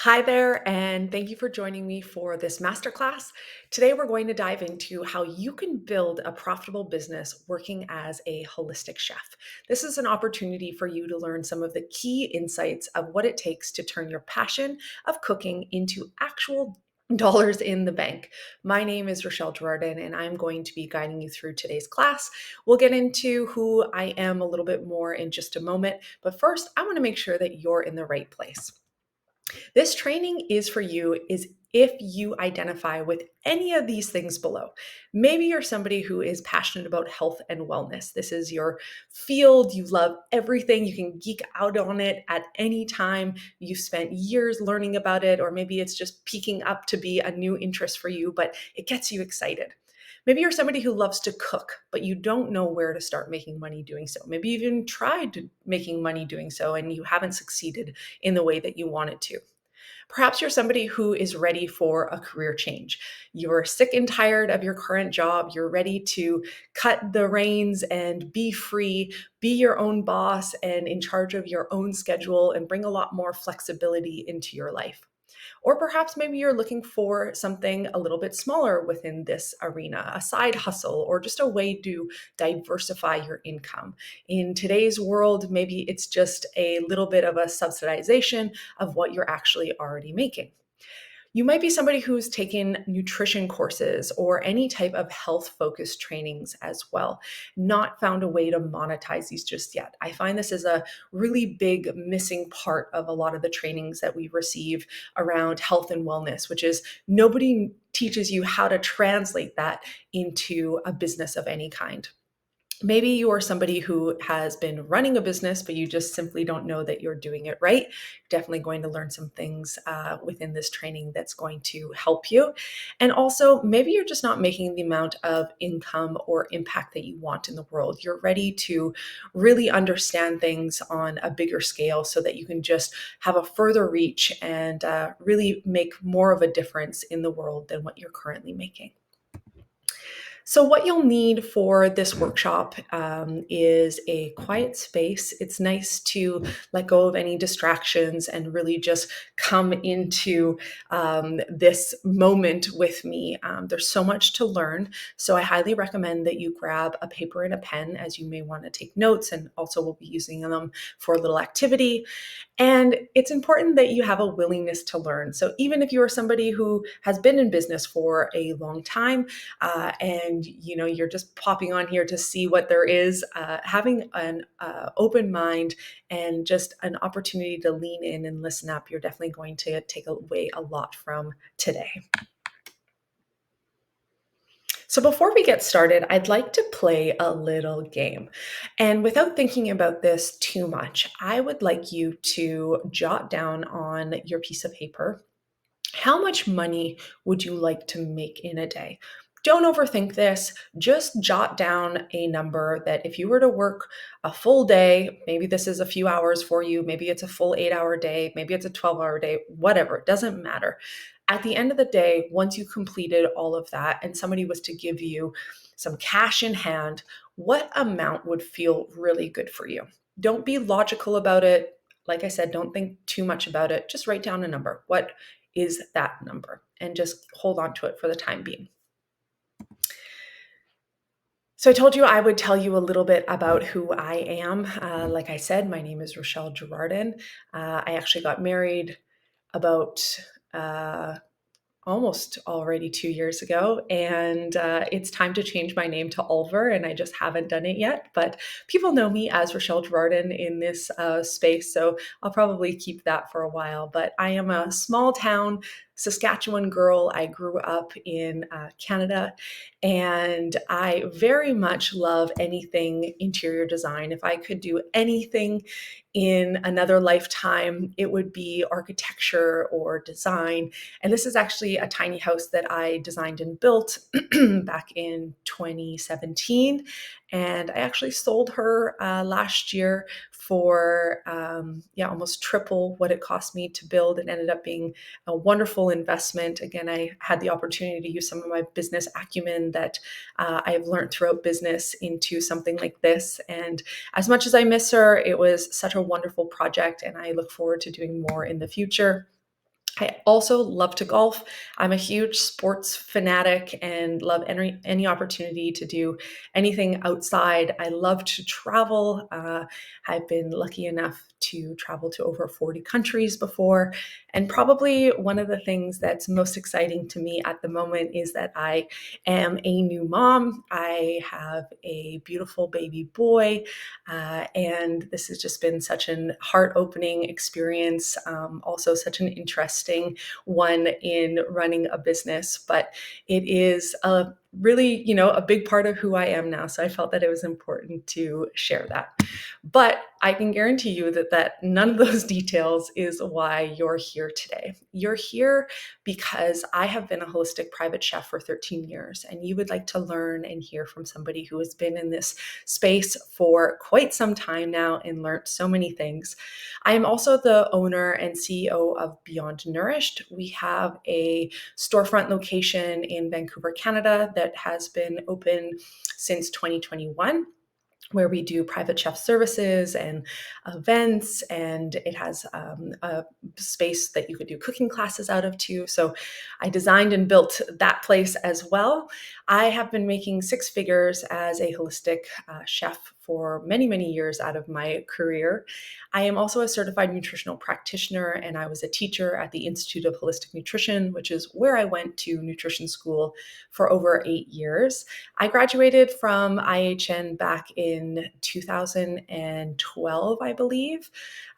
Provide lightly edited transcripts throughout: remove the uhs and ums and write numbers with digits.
Hi there, and thank you for joining me for this masterclass. Today, we're going to dive into how you can build a profitable business working as a holistic chef. This is an opportunity for you to learn some of the key insights of what it takes to turn your passion of cooking into actual dollars in the bank. My name is Rochelle Girardin, and I'm going to be guiding you through today's class. We'll get into who I am a little bit more in just a moment, but first, I want to make sure that you're in the right place. This training is for you is if you identify with any of these things below. Maybe you're somebody who is passionate about health and wellness. This is your field. You love everything. You can geek out on it at any time. You've spent years learning about it, or maybe it's just peaking up to be a new interest for you, but it gets you excited. Maybe you're somebody who loves to cook, but you don't know where to start making money doing so. Maybe you even tried making money doing so and you haven't succeeded in the way that you wanted to. Perhaps you're somebody who is ready for a career change. You're sick and tired of your current job. You're ready to cut the reins and be free, be your own boss and in charge of your own schedule and bring a lot more flexibility into your life. Or perhaps maybe you're looking for something a little bit smaller within this arena, a side hustle, or just a way to diversify your income. In today's world, maybe it's just a little bit of a subsidization of what you're actually already making. You might be somebody who's taken nutrition courses or any type of health focused trainings as well, not found a way to monetize these just yet. I find this is a really big missing part of a lot of the trainings that we receive around health and wellness, which is nobody teaches you how to translate that into a business of any kind. Maybe you are somebody who has been running a business, but you just simply don't know that you're doing it right. Definitely going to learn some things within this training that's going to help you. And also, maybe you're just not making the amount of income or impact that you want in the world. You're ready to really understand things on a bigger scale so that you can just have a further reach and really make more of a difference in the world than what you're currently making. So, what you'll need for this workshop is a quiet space. It's nice to let go of any distractions and really just come into this moment with me. There's so much to learn. So, I highly recommend that you grab a paper and a pen as you may want to take notes, and also we'll be using them for a little activity. And it's important that you have a willingness to learn. So even if you are somebody who has been in business for a long time, and you're just popping on here to see what there is, having an open mind and just an opportunity to lean in and listen up, you're definitely going to take away a lot from today. So before we get started, I'd like to play a little game. And without thinking about this too much, I would like you to jot down on your piece of paper, how much money would you like to make in a day? Don't overthink this. Just jot down a number that if you were to work a full day, maybe this is a few hours for you, maybe it's a full 8-hour day, maybe it's a 12-hour day, whatever, it doesn't matter. At the end of the day, once you completed all of that and somebody was to give you some cash in hand, what amount would feel really good for you? Don't be logical about it. Like I said, don't think too much about it. Just write down a number. What is that number? And just hold on to it for the time being. So I told you I would tell you a little bit about who I am. Like I said, my name is Rochelle Girardin. I actually got married about uh, almost already 2 years ago. And it's time to change my name to Oliver, and I just haven't done it yet. But people know me as Rochelle Girardin in this space, so I'll probably keep that for a while. But I am a small town Saskatchewan girl. I grew up in Canada, and I very much love anything interior design. If I could do anything in another lifetime, it would be architecture or design. And this is actually a tiny house that I designed and built back in 2017. And I actually sold her last year for almost triple what it cost me to build. It ended up being a wonderful investment. Again, I had the opportunity to use some of my business acumen that I have learned throughout business into something like this. And as much as I miss her, it was such a wonderful project, and I look forward to doing more in the future. I also love to golf. I'm a huge sports fanatic and love any opportunity to do anything outside. I love to travel. I've been lucky enough to travel to over 40 countries before. And probably one of the things that's most exciting to me at the moment is that I am a new mom. I have a beautiful baby boy. And this has just been such an heart opening experience, also such an interesting one in running a business. But it is a really, a big part of who I am now. So I felt that it was important to share that. But I can guarantee you that none of those details is why you're here today. You're here because I have been a holistic private chef for 13 years, and you would like to learn and hear from somebody who has been in this space for quite some time now and learned so many things. I am also the owner and CEO of Beyond Nourished. We have a storefront location in Vancouver, Canada that has been open since 2021, where we do private chef services and events, and it has a space that you could do cooking classes out of too. So I designed and built that place as well. I have been making six figures as a holistic chef for many, many years out of my career. I am also a certified nutritional practitioner, and I was a teacher at the Institute of Holistic Nutrition, which is where I went to nutrition school for over 8 years. I graduated from IHN back in 2012, I believe.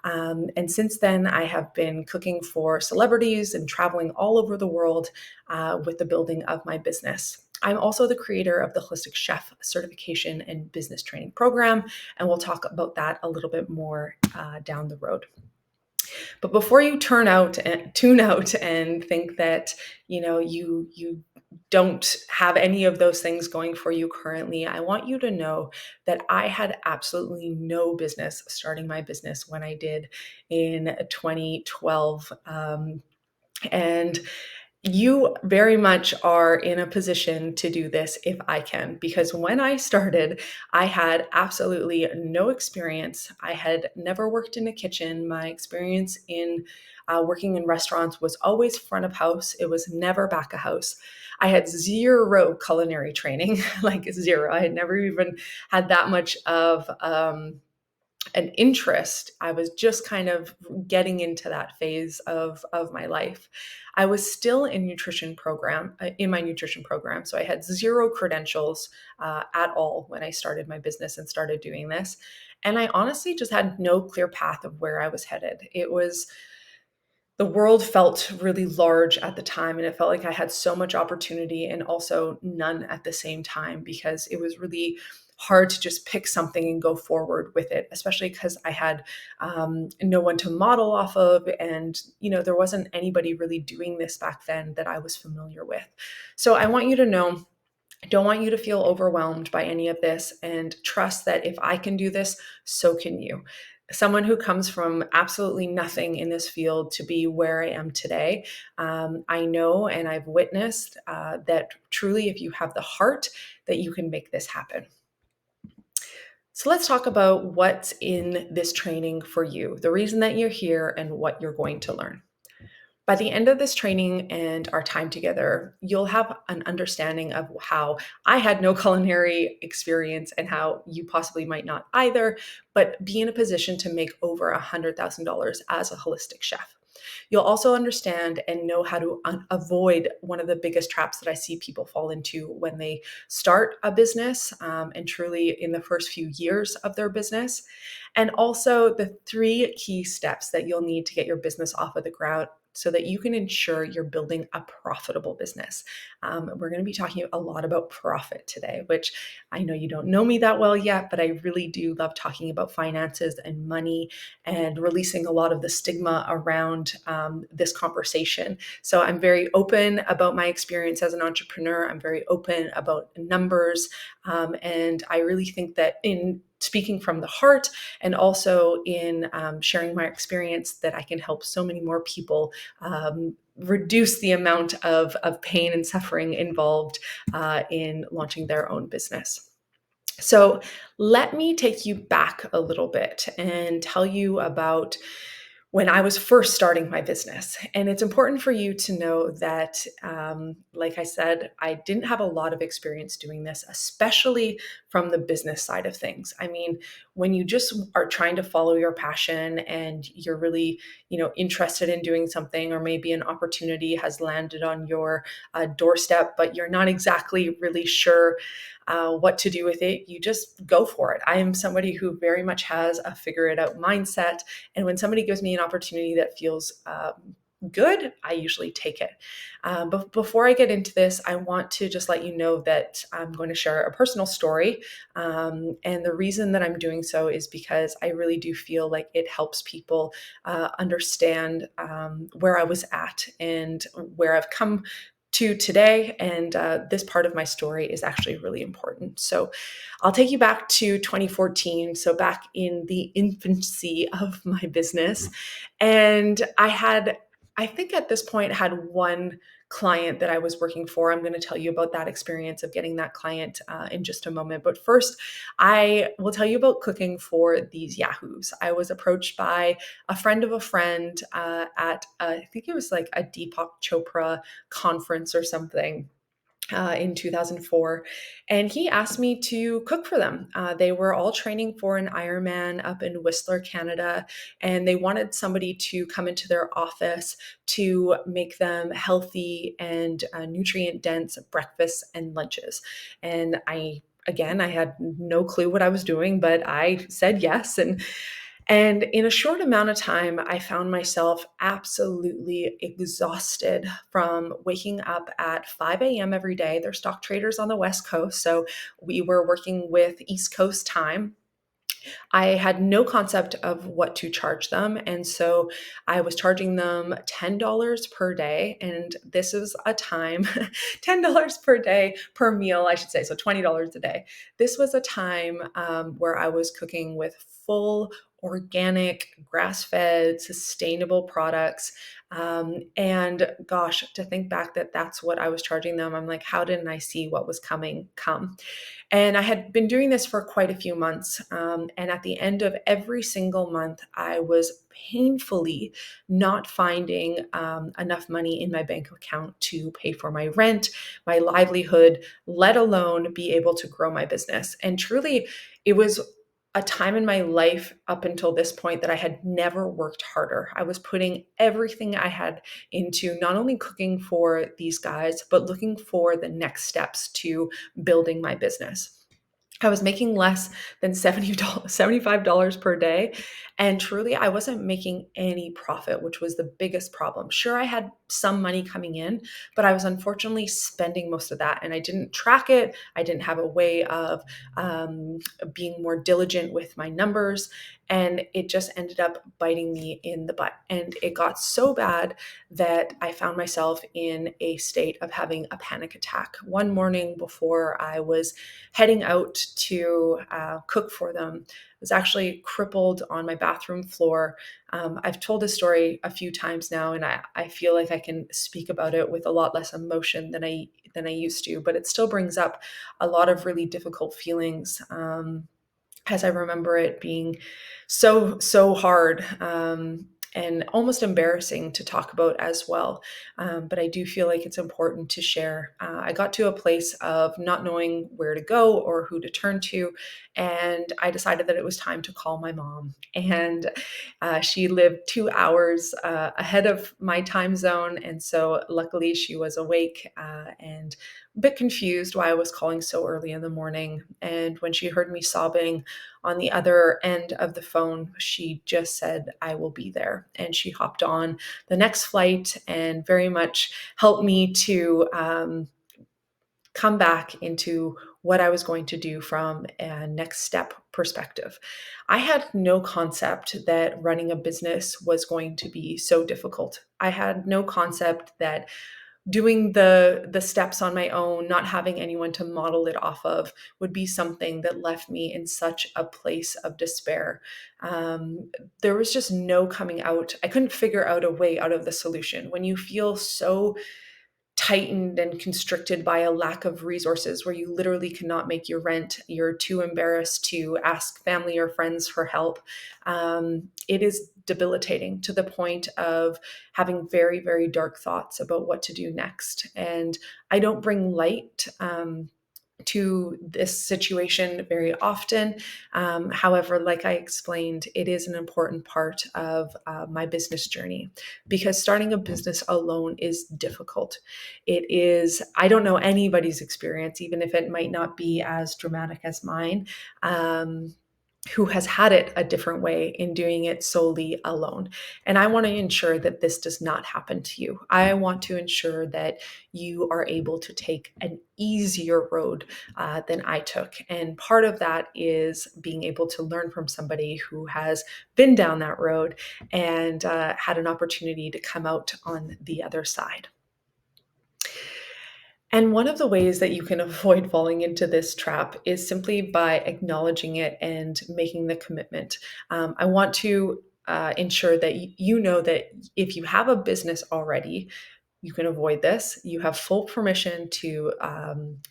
And since then, I have been cooking for celebrities and traveling all over the world with the building of my business. I'm also the creator of the Holistic Chef Certification and Business Training Program, and we'll talk about that a little bit more down the road. But before you tune out and think that you don't have any of those things going for you currently, I want you to know that I had absolutely no business starting my business when I did in 2012. And you very much are in a position to do this if I can, because when I started, I had absolutely no experience. I had never worked in a kitchen. My experience in working in restaurants was always front of house. It was never back of house. I had zero culinary training, like zero. I had never even had that much of an interest. I was just kind of getting into that phase of my life. I was still in my nutrition program. So I had zero credentials at all when I started my business and started doing this. And I honestly just had no clear path of where I was headed. The world felt really large at the time, and it felt like I had so much opportunity and also none at the same time, because it was really hard to just pick something and go forward with it, especially because I had no one to model off of. And, there wasn't anybody really doing this back then that I was familiar with. So I want you to know, I don't want you to feel overwhelmed by any of this, and trust that if I can do this, so can you. Someone who comes from absolutely nothing in this field to be where I am today, I know and I've witnessed that truly, if you have the heart, that you can make this happen. So let's talk about what's in this training for you, the reason that you're here, and what you're going to learn. By the end of this training and our time together, you'll have an understanding of how I had no culinary experience and how you possibly might not either, but be in a position to make over $100,000 as a holistic chef. You'll also understand and know how to avoid one of the biggest traps that I see people fall into when they start a business, and truly in the first few years of their business. And also the 3 key steps that you'll need to get your business off of the ground so that you can ensure you're building a profitable business. We're going to be talking a lot about profit today, which I know you don't know me that well yet, but I really do love talking about finances and money and releasing a lot of the stigma around this conversation. So I'm very open about my experience as an entrepreneur. I'm very open about numbers. And I really think that in speaking from the heart and also in sharing my experience, that I can help so many more people reduce the amount of pain and suffering involved in launching their own business. So let me take you back a little bit and tell you about when I was first starting my business. And it's important for you to know that, like I said, I didn't have a lot of experience doing this, especially from the business side of things. I mean, when you just are trying to follow your passion and you're really, interested in doing something, or maybe an opportunity has landed on your doorstep, but you're not exactly really sure what to do with it, you just go for it. I am somebody who very much has a figure it out mindset. And when somebody gives me an opportunity that feels good, I usually take it. But before I get into this, I want to just let you know that I'm going to share a personal story. And the reason that I'm doing so is because I really do feel like it helps people understand where I was at and where I've come to today. And this part of my story is actually really important. So I'll take you back to 2014. So back in the infancy of my business. And I think at this point, had one client that I was working for. I'm going to tell you about that experience of getting that client in just a moment. But first, I will tell you about cooking for these yahoos. I was approached by a friend of a friend at, I think it was like a Deepak Chopra conference or something. In 2004, and he asked me to cook for them. They were all training for an Ironman up in Whistler, Canada, and they wanted somebody to come into their office to make them healthy and nutrient dense breakfasts and lunches. And again, I had no clue what I was doing, but I said yes. And in a short amount of time, I found myself absolutely exhausted from waking up at 5 a.m. every day. They're stock traders on the West Coast. So we were working with East Coast time. I had no concept of what to charge them. And so I was charging them $10 per day. And this is a time, $10 per day per meal, I should say. So $20 a day. This was a time where I was cooking with full organic, grass fed, sustainable products. And gosh, to think back that that's what I was charging them, I'm like, how didn't I see what was coming come? And I had been doing this for quite a few months. And at the end of every single month, I was painfully not finding enough money in my bank account to pay for my rent, my livelihood, let alone be able to grow my business. And truly, it was a time in my life up until this point that I had never worked harder. I was putting everything I had into not only cooking for these guys, but looking for the next steps to building my business. I was making less than $75 per day. And truly, I wasn't making any profit, which was the biggest problem. Sure, I had some money coming in, but I was unfortunately spending most of that. And I didn't track it. I didn't have a way of being more diligent with my numbers. And it just ended up biting me in the butt. And it got so bad that I found myself in a state of having a panic attack. One morning before I was heading out to cook for them, I was actually crippled on my bathroom floor. I've told this story a few times now, and I feel like I can speak about it with a lot less emotion than I used to, but it still brings up a lot of really difficult feelings. As I remember it being so hard, and almost embarrassing to talk about as well. But I do feel like it's important to share. I got to a place of not knowing where to go or who to turn to, and I decided that it was time to call my mom. And she lived 2 hours ahead of my time zone, and so luckily she was awake and a bit confused why I was calling so early in the morning. And when she heard me sobbing on the other end of the phone, she just said, "I will be there." And she hopped on the next flight and very much helped me to come back into what I was going to do from a next step perspective. I had no concept that running a business was going to be so difficult. I had no concept that doing the steps on my own, not having anyone to model it off of, would be something that left me in such a place of despair. There was just no coming out. I couldn't figure out a way out of the solution. When you feel so tightened and constricted by a lack of resources where you literally cannot make your rent, you're too embarrassed to ask family or friends for help. It is debilitating to the point of having very, very dark thoughts about what to do next. And I don't bring light to this situation very often. However, like I explained, it is an important part of my business journey because starting a business alone is difficult. It is, I don't know anybody's experience, even if it might not be as dramatic as mine. Who has had it a different way in doing it solely alone. And I want to ensure that this does not happen to you. I want to ensure that you are able to take an easier road than I took. And part of that is being able to learn from somebody who has been down that road and had an opportunity to come out on the other side. And one of the ways that you can avoid falling into this trap is simply by acknowledging it and making the commitment. I want to ensure that you know that if you have a business already, you can avoid this. You have full permission to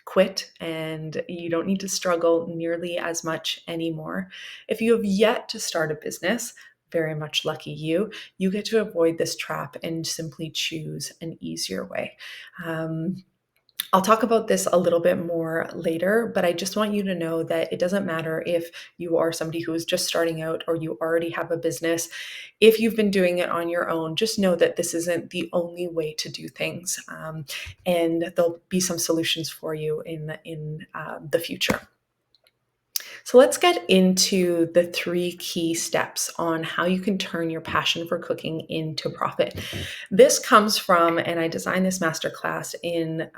quit and you don't need to struggle nearly as much anymore. If you have yet to start a business, very much lucky you get to avoid this trap and simply choose an easier way. I'll talk about this a little bit more later, but I just want you to know that it doesn't matter if you are somebody who is just starting out or you already have a business. If you've been doing it on your own, just know that this isn't the only way to do things, and there'll be some solutions for you in the future. So let's get into the 3 key steps on how you can turn your passion for cooking into profit. This comes from, and I designed this masterclass in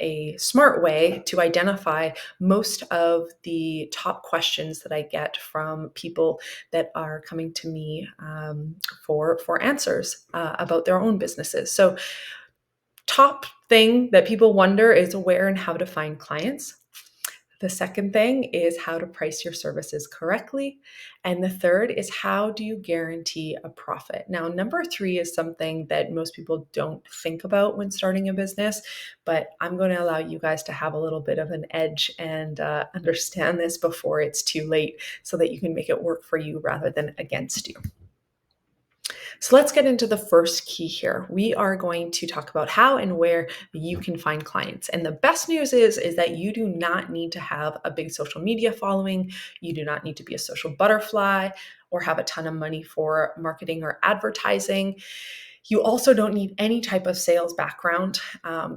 a smart way to identify most of the top questions that I get from people that are coming to me for answers about their own businesses. So top thing that people wonder is where and how to find clients. The second thing is how to price your services correctly. And the third is how do you guarantee a profit? Now, number 3 is something that most people don't think about when starting a business, but I'm going to allow you guys to have a little bit of an edge and understand this before it's too late so that you can make it work for you rather than against you. So let's get into the first key here. We are going to talk about how and where you can find clients. And the best news is that you do not need to have a big social media following. You do not need to be a social butterfly or have a ton of money for marketing or advertising. You also don't need any type of sales background,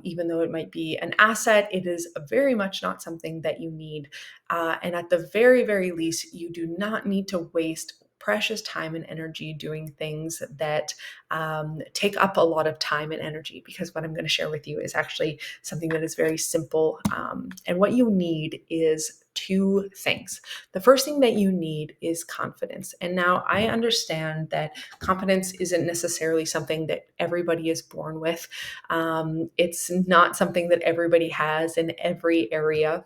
even though it might be an asset. It is very much not something that you need. And at the very, very least, you do not need to waste precious time and energy doing things that take up a lot of time and energy, because what I'm going to share with you is actually something that is very simple. And what you need is 2 things. The first thing that you need is confidence. And now I understand that confidence isn't necessarily something that everybody is born with. It's not something that everybody has in every area.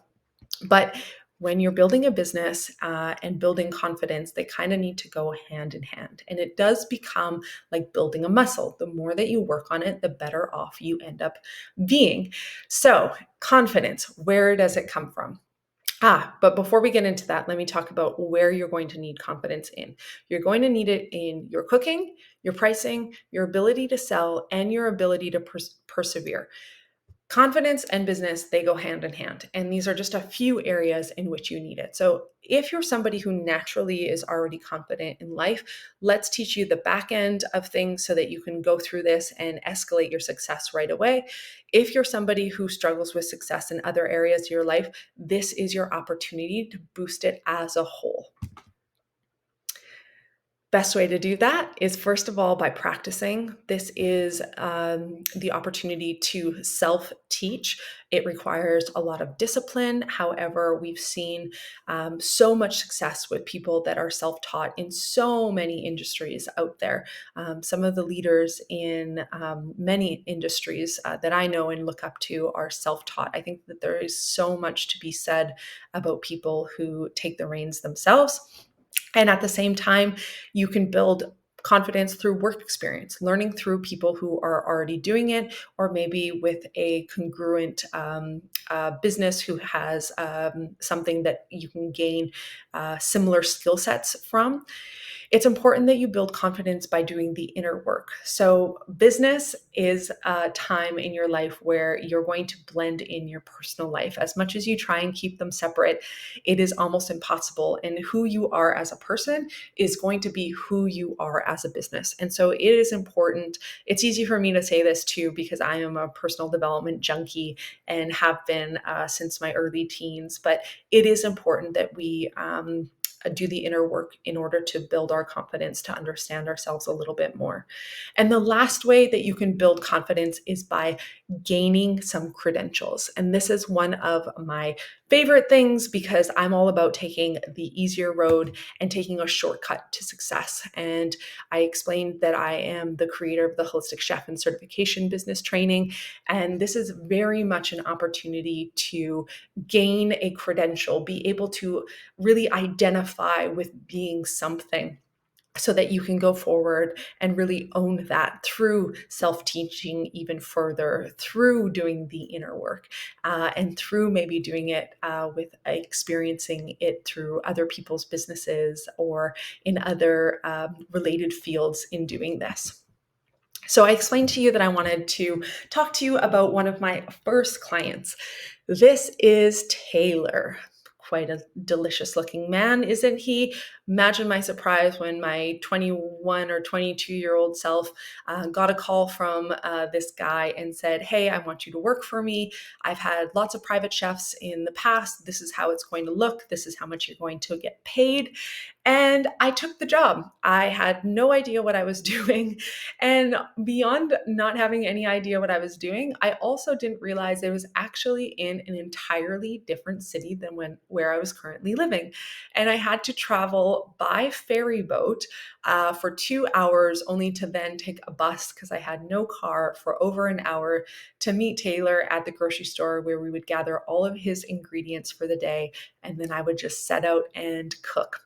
But when you're building a business and building confidence, they kind of need to go hand in hand. And it does become like building a muscle. The more that you work on it, the better off you end up being. So, confidence, where does it come from? But before we get into that, let me talk about where you're going to need confidence in. You're going to need it in your cooking, your pricing, your ability to sell, and your ability to persevere. Confidence and business, they go hand in hand. And these are just a few areas in which you need it. So if you're somebody who naturally is already confident in life, let's teach you the back end of things so that you can go through this and escalate your success right away. If you're somebody who struggles with success in other areas of your life, this is your opportunity to boost it as a whole. Best way to do that is, first of all, by practicing. This is the opportunity to self-teach. It requires a lot of discipline. However, we've seen so much success with people that are self-taught in so many industries out there. Some of the leaders in many industries that I know and look up to are self-taught. I think that there is so much to be said about people who take the reins themselves. And at the same time, you can build confidence through work experience, learning through people who are already doing it, or maybe with a congruent business who has something that you can gain similar skill sets from. It's important that you build confidence by doing the inner work. So, business is a time in your life where you're going to blend in your personal life. As much as you try and keep them separate, it is almost impossible. And who you are as a person is going to be who you are as a business. And so, it is important. It's easy for me to say this too, because I am a personal development junkie and have been since my early teens. But it is important that we do the inner work in order to build our confidence, to understand ourselves a little bit more. And the last way that you can build confidence is by gaining some credentials. And this is one of my favorite things because I'm all about taking the easier road and taking a shortcut to success. And I explained that I am the creator of the Holistic Chef and Certification Business Training. And this is very much an opportunity to gain a credential, be able to really identify with being something so that you can go forward and really own that through self-teaching even further, through doing the inner work, and through maybe doing it with experiencing it through other people's businesses or in other related fields in doing this. So I explained to you that I wanted to talk to you about one of my first clients. This is Taylor. Quite a delicious looking man, isn't he? Imagine my surprise when my 21 or 22-year-old self got a call from this guy and said, "Hey, I want you to work for me. I've had lots of private chefs in the past. This is how it's going to look. This is how much you're going to get paid." And I took the job. I had no idea what I was doing. And beyond not having any idea what I was doing, I also didn't realize it was actually in an entirely different city than where I was currently living. And I had to travel by ferry boat for 2 hours, only to then take a bus because I had no car for over an hour to meet Taylor at the grocery store where we would gather all of his ingredients for the day. And then I would just set out and cook.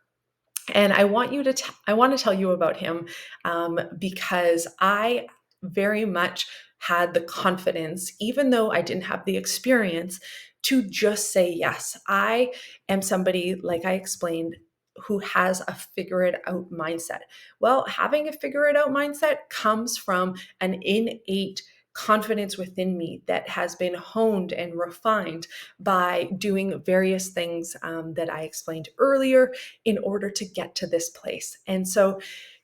And I want to tell you about him because I very much had the confidence, even though I didn't have the experience, to just say yes. I am somebody, like I explained, who has a figure it out mindset. Well, having a figure it out mindset comes from an innate confidence within me that has been honed and refined by doing various things that I explained earlier in order to get to this place. And so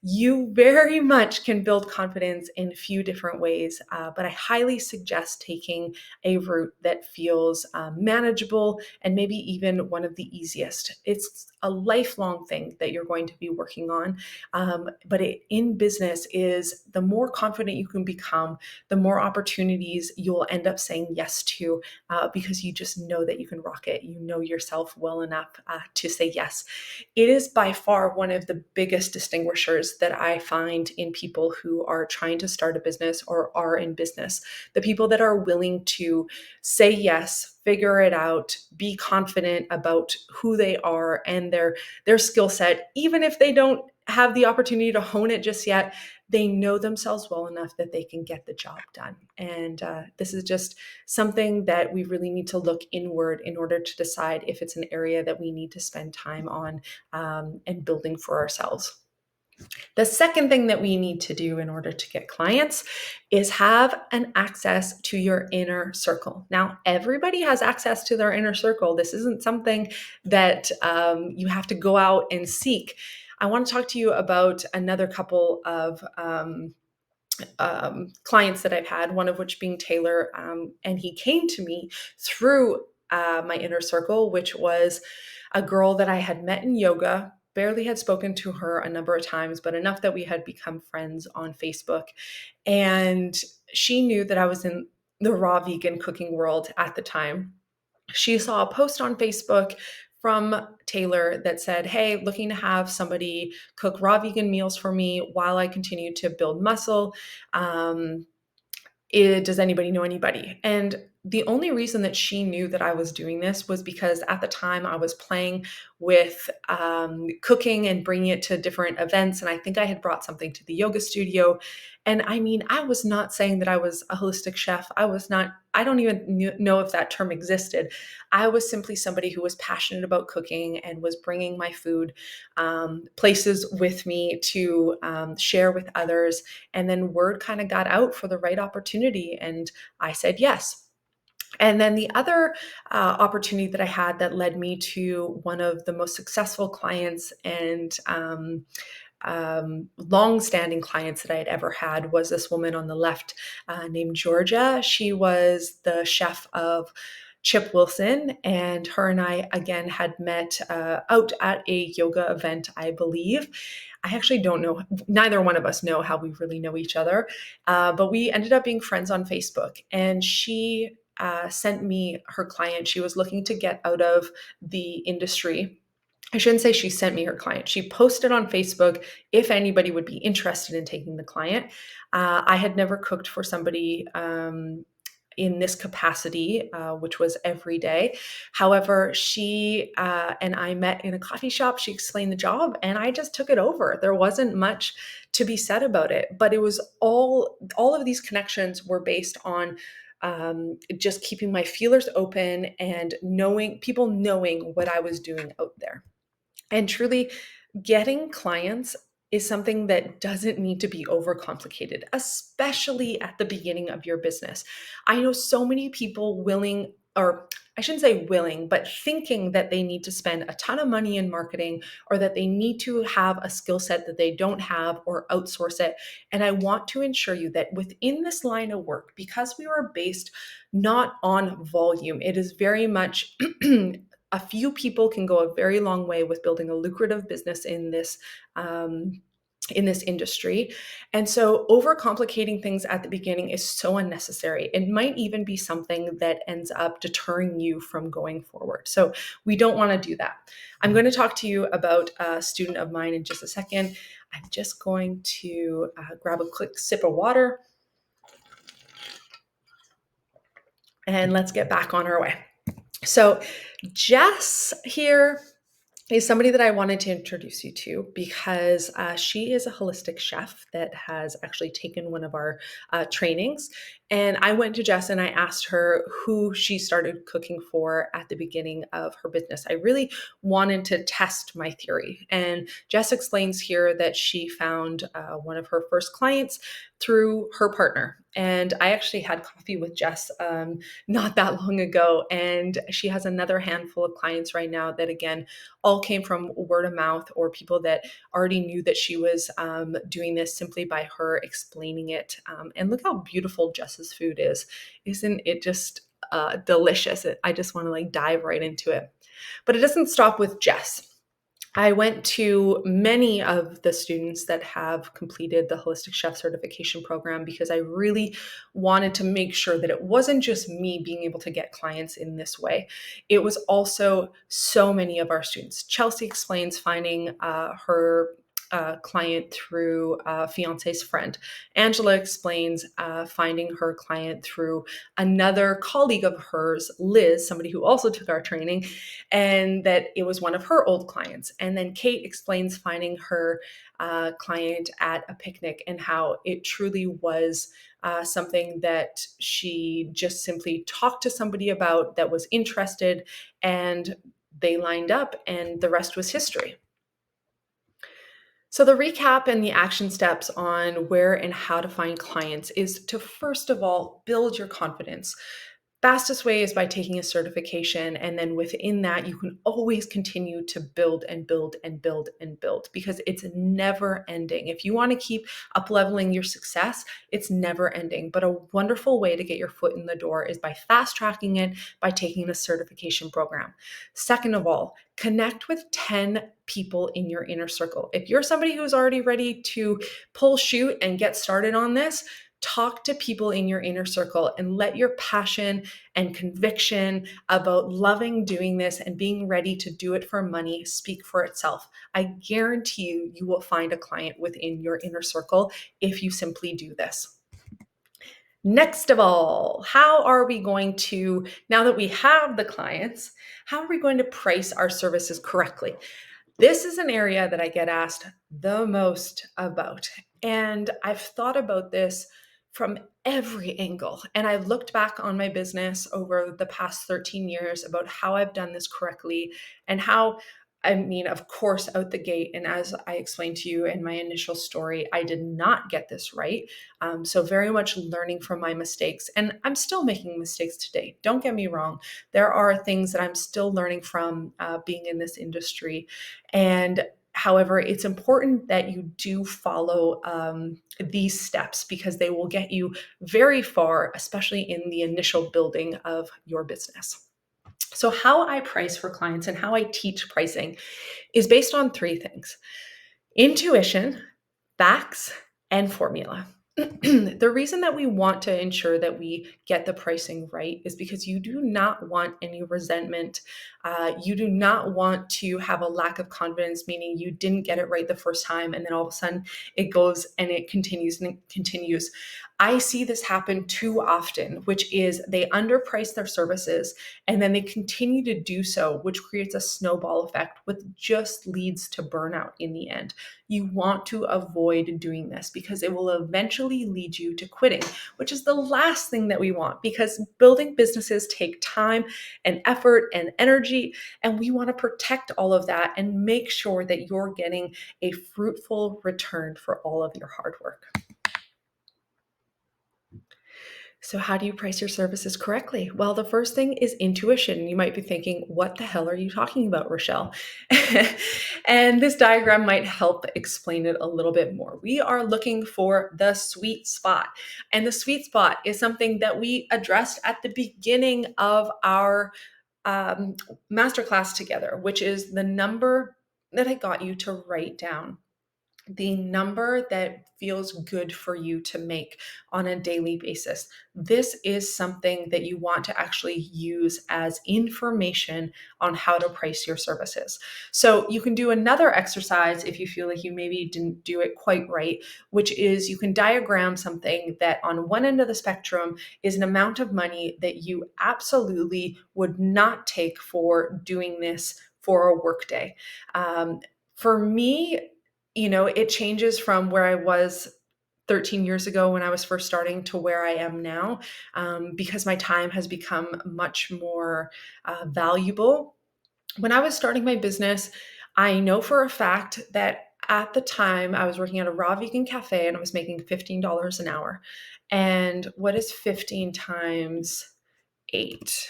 you very much can build confidence in a few different ways, but I highly suggest taking a route that feels manageable and maybe even one of the easiest. It's a lifelong thing that you're going to be working on, but in business is the more confident you can become, the more opportunities you'll end up saying yes to because you just know that you can rock it. You know yourself well enough to say yes. It is by far one of the biggest distinguishers that I find in people who are trying to start a business or are in business. The people that are willing to say yes, figure it out, be confident about who they are and their skill set, even if they don't have the opportunity to hone it just yet, they know themselves well enough that they can get the job done. And this is just something that we really need to look inward in order to decide if it's an area that we need to spend time on and building for ourselves. The second thing that we need to do in order to get clients is have an access to your inner circle. Now, everybody has access to their inner circle. This isn't something that you have to go out and seek. I want to talk to you about another couple of clients that I've had, one of which being Taylor, and he came to me through my inner circle, which was a girl that I had met in yoga, barely had spoken to her a number of times, but enough that we had become friends on Facebook. And she knew that I was in the raw vegan cooking world at the time. She saw a post on Facebook from Taylor that said, "Hey, looking to have somebody cook raw vegan meals for me while I continue to build muscle. Does anybody know anybody?" And the only reason that she knew that I was doing this was because at the time I was playing with cooking and bringing it to different events. And I think I had brought something to the yoga studio. And I mean, I was not saying that I was a holistic chef. I don't even know if that term existed. I was simply somebody who was passionate about cooking and was bringing my food places with me to share with others. And then word kind of got out for the right opportunity. And I said yes. And then the other opportunity that I had that led me to one of the most successful clients and long-standing clients that I had ever had was this woman on the left named Georgia. She was the chef of Chip Wilson, and her and I again had met out at a yoga event, I believe. I actually don't know, neither one of us know how we really know each other, but we ended up being friends on Facebook. And she sent me her client. She was looking to get out of the industry. I shouldn't say she sent me her client. She posted on Facebook if anybody would be interested in taking the client. I had never cooked for somebody in this capacity, which was every day. However, she and I met in a coffee shop. She explained the job, and I just took it over. There wasn't much to be said about it, but it was all of these connections were based on just keeping my feelers open and people knowing what I was doing out there. And truly, getting clients is something that doesn't need to be overcomplicated, especially at the beginning of your business. I know so many people willing, or I shouldn't say willing, but thinking that they need to spend a ton of money in marketing or that they need to have a skill set that they don't have or outsource it. And I want to ensure you that within this line of work, because we are based not on volume, it is very much a few people can go a very long way with building a lucrative business in this industry. And so overcomplicating things at the beginning is so unnecessary. It might even be something that ends up deterring you from going forward. So we don't want to do that. I'm going to talk to you about a student of mine in just a second. I'm just going to grab a quick sip of water and let's get back on our way. So Jess here is somebody that I wanted to introduce you to because she is a holistic chef that has actually taken one of our trainings. And I went to Jess and I asked her who she started cooking for at the beginning of her business. I really wanted to test my theory. And Jess explains here that she found one of her first clients through her partner. And I actually had coffee with Jess not that long ago. And she has another handful of clients right now that, again, all came from word of mouth or people that already knew that she was doing this simply by her explaining it. And look how beautiful Jess's food is. Isn't it just delicious? I just want to like dive right into it. But it doesn't stop with Jess. I went to many of the students that have completed the Holistic Chef Certification Program because I really wanted to make sure that it wasn't just me being able to get clients in this way. It was also so many of our students. Chelsea explains finding her client through a fiance's friend. Angela explains finding her client through another colleague of hers, Liz, somebody who also took our training, and that it was one of her old clients. And then Kate explains finding her client at a picnic and how it truly was something that she just simply talked to somebody about that was interested, and they lined up, and the rest was history. So, the recap and the action steps on where and how to find clients is to first of all build your confidence. Fastest way is by taking a certification. And then within that, you can always continue to build and build and build and build because it's never ending. If you want to keep up leveling your success, it's never ending. But a wonderful way to get your foot in the door is by fast tracking it by taking the certification program. Second of all, connect with 10 people in your inner circle. If you're somebody who's already ready to pull shoot and get started on this, talk to people in your inner circle and let your passion and conviction about loving doing this and being ready to do it for money speak for itself. I guarantee you, you will find a client within your inner circle if you simply do this. Next of all, how are we going to, now that we have the clients, how are we going to price our services correctly? This is an area that I get asked the most about. And I've thought about this from every angle. And I've looked back on my business over the past 13 years about how I've done this correctly and how, I mean, of course, out the gate, and as I explained to you in my initial story, I did not get this right. So, very much learning from my mistakes. And I'm still making mistakes today. Don't get me wrong. There are things that I'm still learning from being in this industry. And however, it's important that you do follow these steps because they will get you very far, especially in the initial building of your business. So, how I price for clients and how I teach pricing is based on three things: intuition, facts, and formula. The reason that we want to ensure that we get the pricing right is because you do not want any resentment. You do not want to have a lack of confidence, meaning you didn't get it right the first time and then all of a sudden it goes and it continues and it continues. I see this happen too often, which is they underprice their services and then they continue to do so, which creates a snowball effect, which just leads to burnout in the end. You want to avoid doing this because it will eventually lead you to quitting, which is the last thing that we want because building businesses take time and effort and energy. And we want to protect all of that and make sure that you're getting a fruitful return for all of your hard work. So, how do you price your services correctly? Well, the first thing is intuition. You might be thinking, what the hell are you talking about, Rochelle? And this diagram might help explain it a little bit more. We are looking for the sweet spot. And the sweet spot is something that we addressed at the beginning of our masterclass together, which is the number that I got you to write down, the number that feels good for you to make on a daily basis. This is something that you want to actually use as information on how to price your services. So you can do another exercise if you feel like you maybe didn't do it quite right, which is you can diagram something that on one end of the spectrum is an amount of money that you absolutely would not take for doing this for a workday. For me, it changes from where I was 13 years ago when I was first starting to where I am now, because my time has become much more valuable. When I was starting my business, I know for a fact that at the time I was working at a raw vegan cafe and I was making $15 an hour. And what is 15 times 8?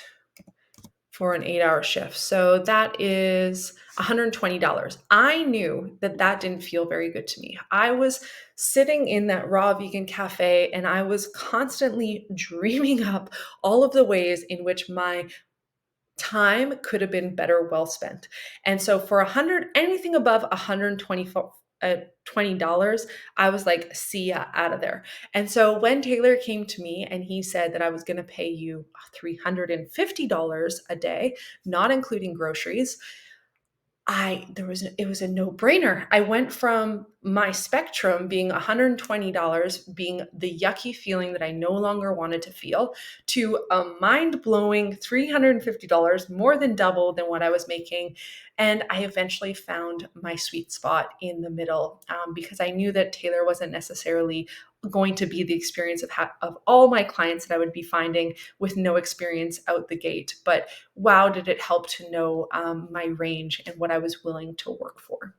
For an 8-hour shift? So that is $120. I knew that that didn't feel very good to me. I was sitting in that raw vegan cafe and I was constantly dreaming up all of the ways in which my time could have been better well spent. And so for anything above 120 $20, I was like, see ya, out of there. And so when Taylor came to me and he said that I was going to pay you $350 a day, not including groceries, it was a no-brainer. I went from my spectrum being $120, being the yucky feeling that I no longer wanted to feel, to a mind-blowing $350, more than double than what I was making. And I eventually found my sweet spot in the middle, because I knew that Taylor wasn't necessarily going to be the experience of all my clients that I would be finding with no experience out the gate. But wow, did it help to know my range and what I was willing to work for.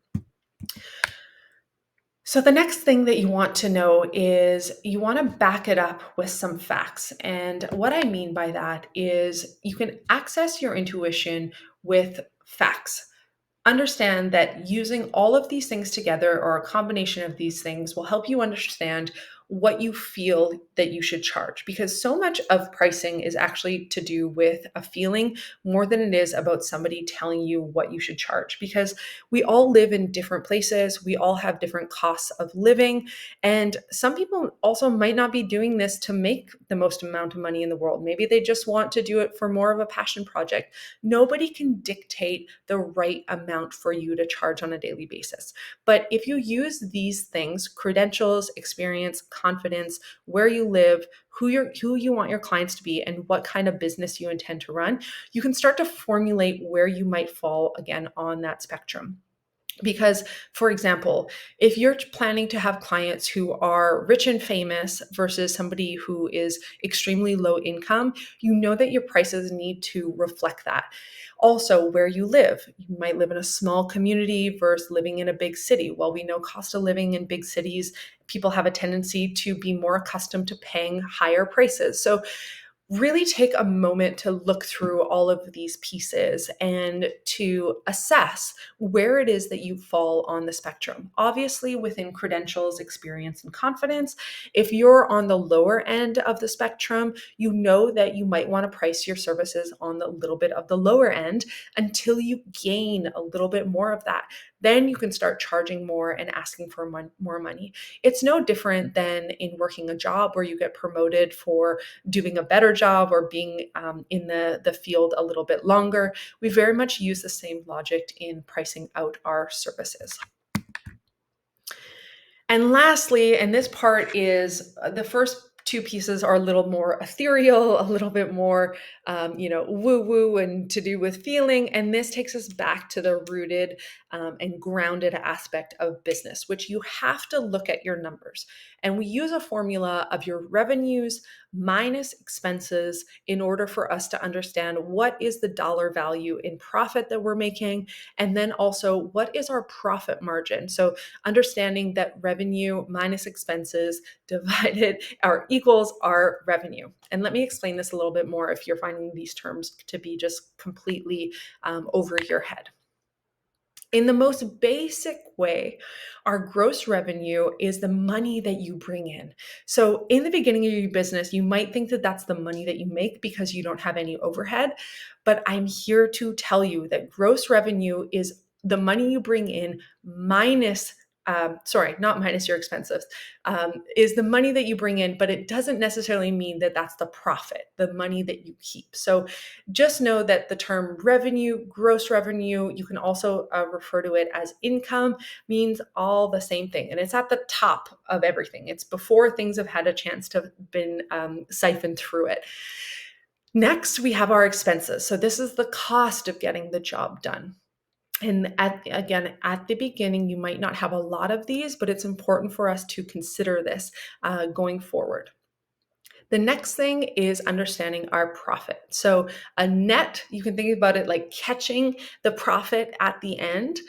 So the next thing that you want to know is you want to back it up with some facts. And what I mean by that is you can access your intuition with facts. Understand that using all of these things together or a combination of these things will help you understand what you feel that you should charge, because so much of pricing is actually to do with a feeling more than it is about somebody telling you what you should charge, because we all live in different places. We all have different costs of living. And some people also might not be doing this to make the most amount of money in the world. Maybe they just want to do it for more of a passion project. Nobody can dictate the right amount for you to charge on a daily basis. But if you use these things, credentials, experience, confidence, where you live, who you want your clients to be, and what kind of business you intend to run, you can start to formulate where you might fall again on that spectrum. Because, for example, if you're planning to have clients who are rich and famous versus somebody who is extremely low income, you know that your prices need to reflect that. Also, where you live. You might live in a small community versus living in a big city. Well, we know cost of living in big cities, people have a tendency to be more accustomed to paying higher prices. So really take a moment to look through all of these pieces and to assess where it is that you fall on the spectrum. Obviously, within credentials, experience, and confidence, if you're on the lower end of the spectrum, you know that you might want to price your services on the little bit of the lower end until you gain a little bit more of that. Then you can start charging more and asking for more money. It's no different than in working a job where you get promoted for doing a better job or being in the field a little bit longer. We very much use the same logic in pricing out our services. And lastly, and this part is the first two pieces are a little more ethereal, a little bit more, woo-woo and to do with feeling. And this takes us back to the rooted and grounded aspect of business, which you have to look at your numbers. And we use a formula of your revenues minus expenses in order for us to understand what is the dollar value in profit that we're making, and then also what is our profit margin. So understanding that revenue minus expenses divided or equals our revenue. And let me explain this a little bit more if you're finding these terms to be just completely over your head. In the most basic way, our gross revenue is the money that you bring in. So, in the beginning of your business, you might think that that's the money that you make because you don't have any overhead. But I'm here to tell you that gross revenue is the money you bring in minus not minus your expenses, is the money that you bring in, but it doesn't necessarily mean that that's the profit, the money that you keep. So just know that the term revenue, gross revenue, you can also refer to it as income, means all the same thing. And it's at the top of everything. It's before things have had a chance to have been siphoned through it. Next, we have our expenses. So this is the cost of getting the job done. And at the beginning, you might not have a lot of these, but it's important for us to consider this going forward. The next thing is understanding our profit. So a net, you can think about it like catching the profit at the end,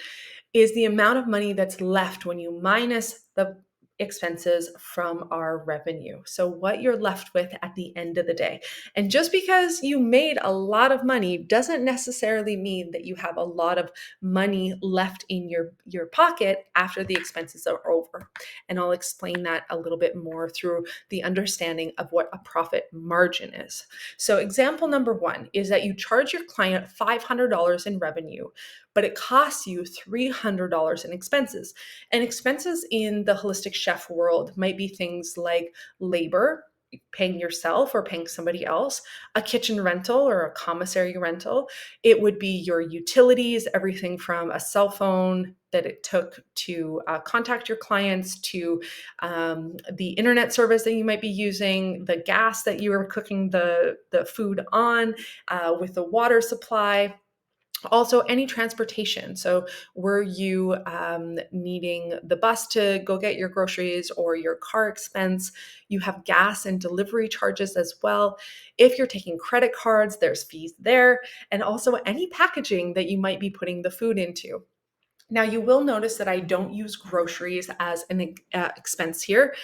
is the amount of money that's left when you minus the expenses from our revenue. So what you're left with at the end of the day. And just because you made a lot of money doesn't necessarily mean that you have a lot of money left in your pocket after the expenses are over. And I'll explain that a little bit more through the understanding of what a profit margin is. So example number one is that you charge your client $500 in revenue, but it costs you $300 in expenses. And expenses in the holistic chef world might be things like labor, paying yourself or paying somebody else, a kitchen rental or a commissary rental. It would be your utilities, everything from a cell phone that it took to contact your clients, to the internet service that you might be using, the gas that you were cooking the food on, with the water supply. Also, any transportation. So, were you needing the bus to go get your groceries or your car expense? You have gas and delivery charges as well. If you're taking credit cards, there's fees there. And also, any packaging that you might be putting the food into. Now, you will notice that I don't use groceries as an expense here.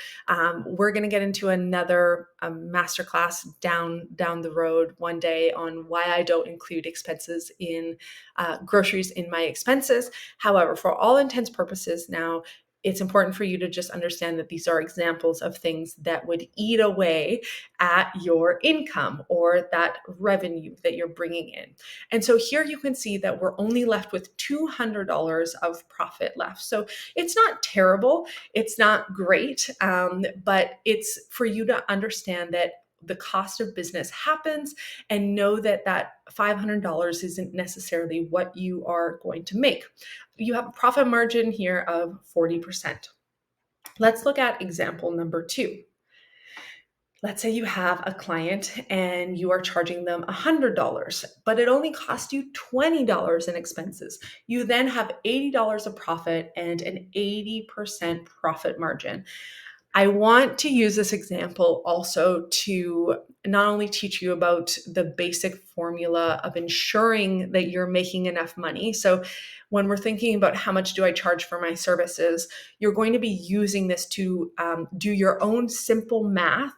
We're going to get into another masterclass down the road one day on why I don't include expenses in groceries in my expenses. However, for all intents purposes now, it's important for you to just understand that these are examples of things that would eat away at your income or that revenue that you're bringing in. And so here you can see that we're only left with $200 of profit left. So it's not terrible, it's not great, but it's for you to understand that the cost of business happens and know that that $500 isn't necessarily what you are going to make. You have a profit margin here of 40%. Let's look at example number 2. Let's say you have a client and you are charging them $100, but it only cost you $20 in expenses. You then have $80 of profit and an 80% profit margin. I want to use this example also to not only teach you about the basic formula of ensuring that you're making enough money. So, when we're thinking about how much do I charge for my services, you're going to be using this to do your own simple math.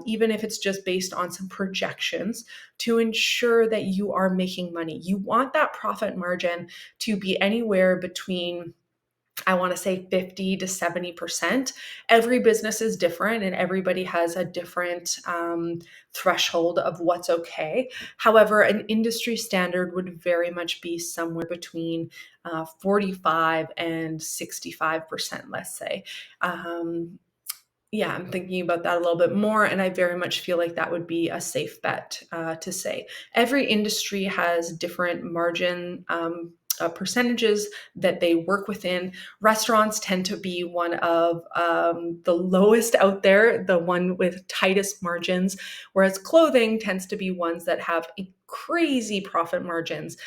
Even if it's just based on some projections, to ensure that you are making money. You want that profit margin to be anywhere between, I want to say, 50 to 70%. Every business is different and everybody has a different threshold of what's okay. However, an industry standard would very much be somewhere between 45 and 65%, let's say. Yeah, I'm thinking about that a little bit more, and I very much feel like that would be a safe bet to say. Every industry has different margin percentages that they work within. Restaurants tend to be one of the lowest out there, the one with tightest margins, whereas clothing tends to be ones that have crazy profit margins.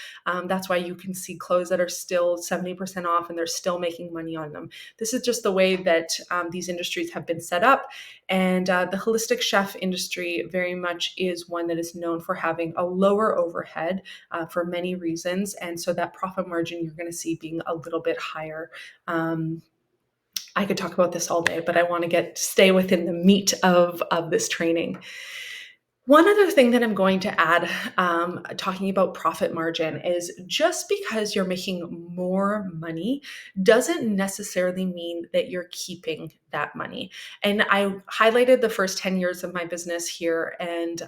That's why you can see clothes that are still 70% off and they're still making money on them. This is just the way that these industries have been set up. And the holistic chef industry very much is one that is known for having a lower overhead for many reasons. And so that profit margin you're going to see being a little bit higher. I could talk about this all day, but I want to stay within the meat of this training. One other thing that I'm going to add, talking about profit margin, is just because you're making more money doesn't necessarily mean that you're keeping that money. And I highlighted the first 10 years of my business here and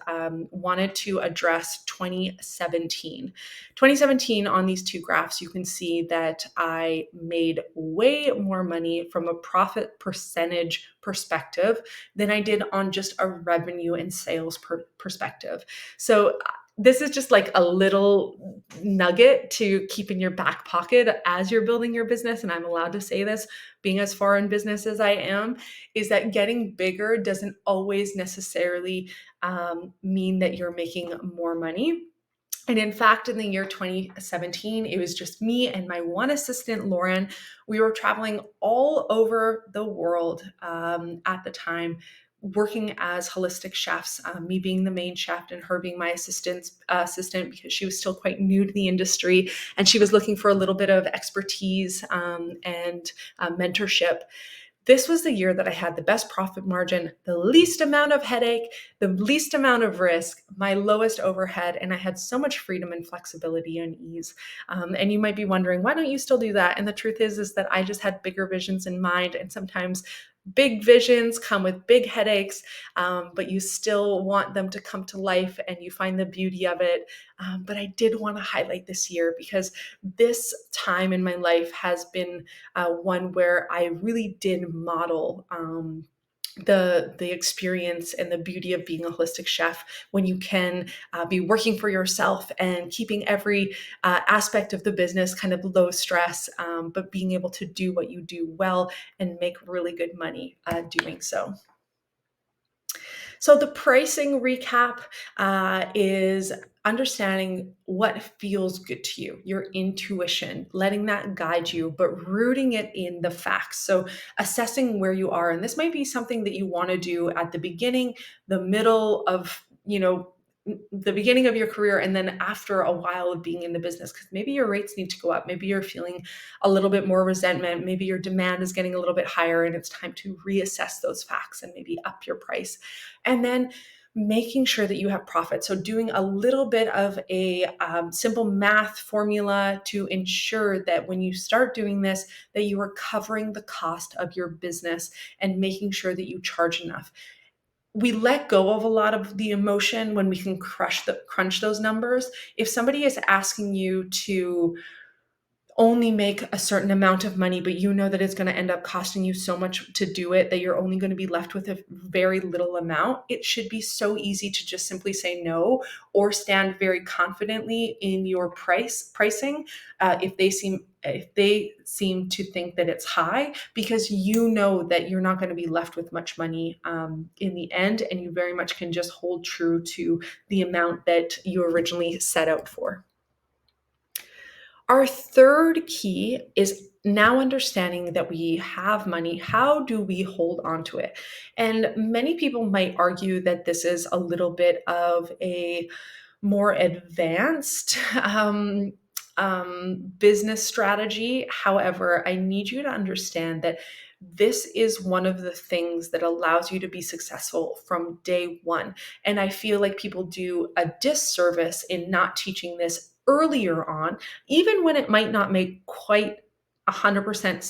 wanted to address 2017. 2017, on these two graphs, you can see that I made way more money from a profit percentage perspective than I did on just a revenue and sales perspective. So this is just like a little nugget to keep in your back pocket as you're building your business. And I'm allowed to say this, being as far in business as I am, is that getting bigger doesn't always necessarily mean that you're making more money. And in fact, in the year 2017, it was just me and my one assistant, Lauren. We were traveling all over the world at the time, working as holistic chefs, me being the main chef and her being my assistant because she was still quite new to the industry and she was looking for a little bit of expertise and mentorship. This was the year that I had the best profit margin, the least amount of headache, the least amount of risk, my lowest overhead, and I had so much freedom and flexibility and ease. And you might be wondering, why don't you still do that? And the truth is that I just had bigger visions in mind, and sometimes big visions come with big headaches, but you still want them to come to life and you find the beauty of it. But I did want to highlight this year because this time in my life has been one where I really did model the experience and the beauty of being a holistic chef when you can be working for yourself and keeping every aspect of the business kind of low stress, but being able to do what you do well and make really good money doing so. So the pricing recap is understanding what feels good to you, your intuition, letting that guide you, but rooting it in the facts. So assessing where you are, and this might be something that you want to do at the beginning, the middle of, the beginning of your career, and then after a while of being in the business, because maybe your rates need to go up. Maybe you're feeling a little bit more resentment. Maybe your demand is getting a little bit higher and it's time to reassess those facts and maybe up your price. And then making sure that you have profit. So doing a little bit of a simple math formula to ensure that when you start doing this, that you are covering the cost of your business and making sure that you charge enough. We let go of a lot of the emotion when we can crunch those numbers. If somebody is asking you to only make a certain amount of money, but you know that it's going to end up costing you so much to do it that you're only going to be left with a very little amount, it should be so easy to just simply say no or stand very confidently in your pricing if they seem to think that it's high, because you know that you're not going to be left with much money in the end, and you very much can just hold true to the amount that you originally set out for. Our third key is now understanding that we have money. How do we hold on to it? And many people might argue that this is a little bit of a more advanced business strategy. However, I need you to understand that this is one of the things that allows you to be successful from day one. And I feel like people do a disservice in not teaching this earlier on, even when it might not make quite 100%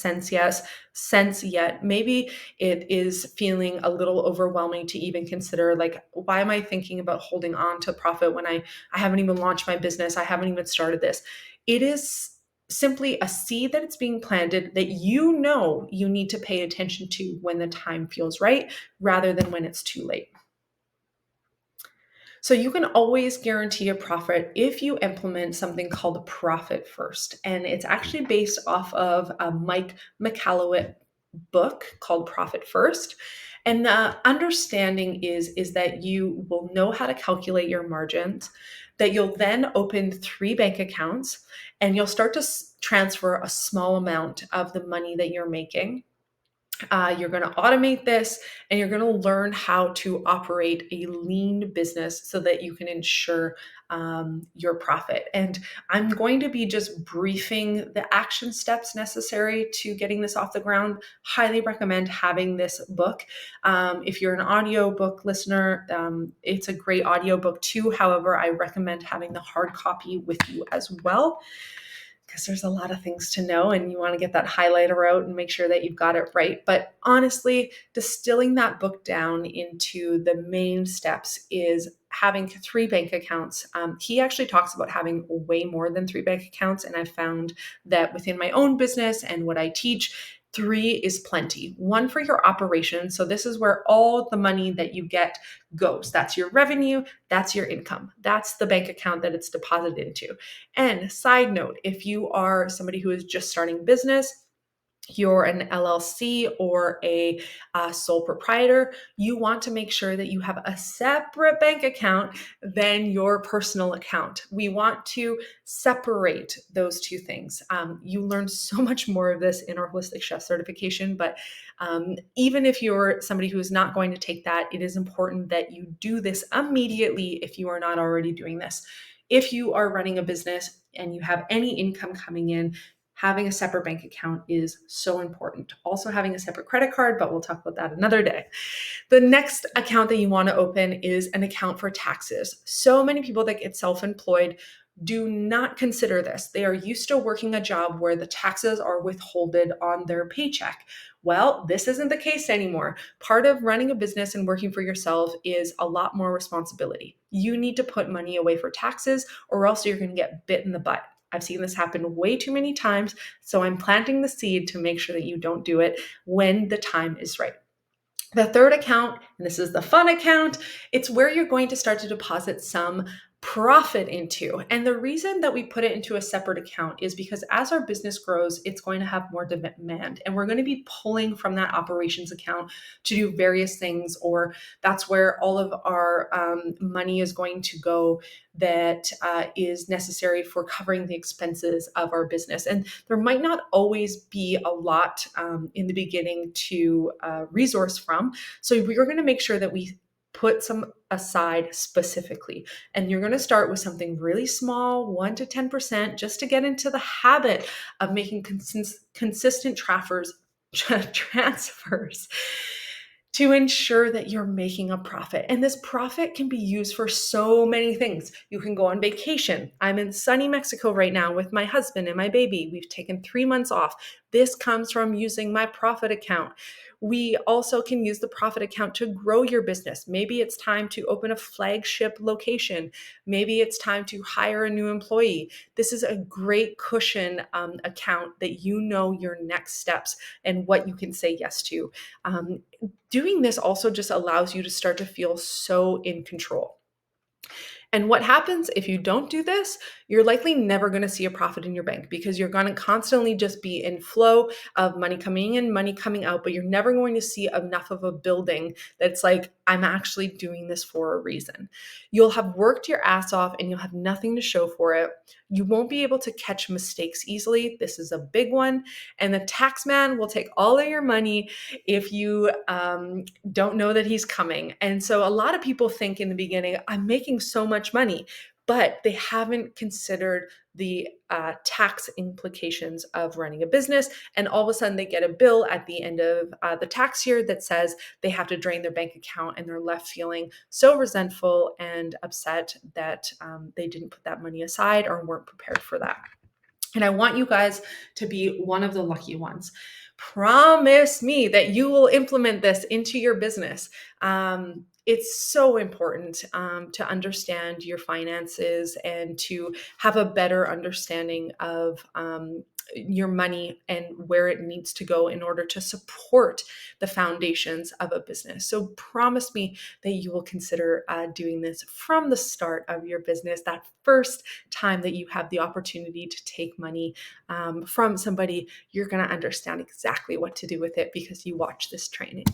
sense yet. Maybe it is feeling a little overwhelming to even consider, like, why am I thinking about holding on to profit when I haven't even launched my business? I haven't even started this. It is simply a seed that it's being planted that you know you need to pay attention to when the time feels right, rather than when it's too late. So you can always guarantee a profit if you implement something called profit first. And it's actually based off of a Mike McCallowit book called Profit First. And the understanding is that you will know how to calculate your margins, that you'll then open 3 bank accounts, and you'll start to transfer a small amount of the money that you're making. You're going to automate this, and you're going to learn how to operate a lean business so that you can ensure your profit. And I'm going to be just briefing the action steps necessary to getting this off the ground. Highly recommend having this book. If you're an audiobook listener, it's a great audiobook too. However, I recommend having the hard copy with you as well, because there's a lot of things to know and you want to get that highlighter out and make sure that you've got it right. But honestly, distilling that book down into the main steps is having 3 bank accounts. He actually talks about having way more than 3 bank accounts. And I found that within my own business and what I teach, 3 is plenty. 1 for your operation. So this is where all the money that you get goes. That's your revenue. That's your income. That's the bank account that it's deposited into. And side note, if you are somebody who is just starting business, you're an LLC or a sole proprietor, you want to make sure that you have a separate bank account than your personal account. We want to separate those 2 things. You learn so much more of this in our Holistic Chef certification, but even if you're somebody who is not going to take that, it is important that you do this immediately if you are not already doing this. If you are running a business and you have any income coming in, having a separate bank account is so important. Also having a separate credit card, but we'll talk about that another day. The next account that you want to open is an account for taxes. So many people that get self-employed do not consider this. They are used to working a job where the taxes are withholded on their paycheck. Well, this isn't the case anymore. Part of running a business and working for yourself is a lot more responsibility. You need to put money away for taxes, or else you're going to get bit in the butt. I've seen this happen way too many times, so I'm planting the seed to make sure that you don't do it when the time is right. The third account, and this is the fun account, it's where you're going to start to deposit some profit into. And the reason that we put it into a separate account is because as our business grows, it's going to have more demand, and we're going to be pulling from that operations account to do various things, or that's where all of our money is going to go that is necessary for covering the expenses of our business. And there might not always be a lot in the beginning to resource from. So we're going to make sure that we put some aside specifically. And you're going to start with something really small, 1 to 10%, just to get into the habit of making consistent transfers to ensure that you're making a profit. And this profit can be used for so many things. You can go on vacation. I'm in sunny Mexico right now with my husband and my baby. We've taken 3 months off. This comes from using my profit account. We also can use the profit account to grow your business. Maybe it's time to open a flagship location. Maybe it's time to hire a new employee. This is a great cushion account that you know your next steps and what you can say yes to. Doing this also just allows you to start to feel so in control. And what happens if you don't do this? You're likely never going to see a profit in your bank because you're going to constantly just be in flow of money coming in, money coming out, but you're never going to see enough of a building that's like, I'm actually doing this for a reason. You'll have worked your ass off and you'll have nothing to show for it. You won't be able to catch mistakes easily. This is a big one. And the tax man will take all of your money if you don't know that he's coming. And so a lot of people think in the beginning, I'm making so much money, but they haven't considered the tax implications of running a business. And all of a sudden they get a bill at the end of the tax year that says they have to drain their bank account, and they're left feeling so resentful and upset that they didn't put that money aside or weren't prepared for that. And I want you guys to be one of the lucky ones. Promise me that you will implement this into your business. It's so important to understand your finances and to have a better understanding of your money and where it needs to go in order to support the foundations of a business. So promise me that you will consider doing this from the start of your business, that first time that you have the opportunity to take money from somebody. You're going to understand exactly what to do with it because you watch this training.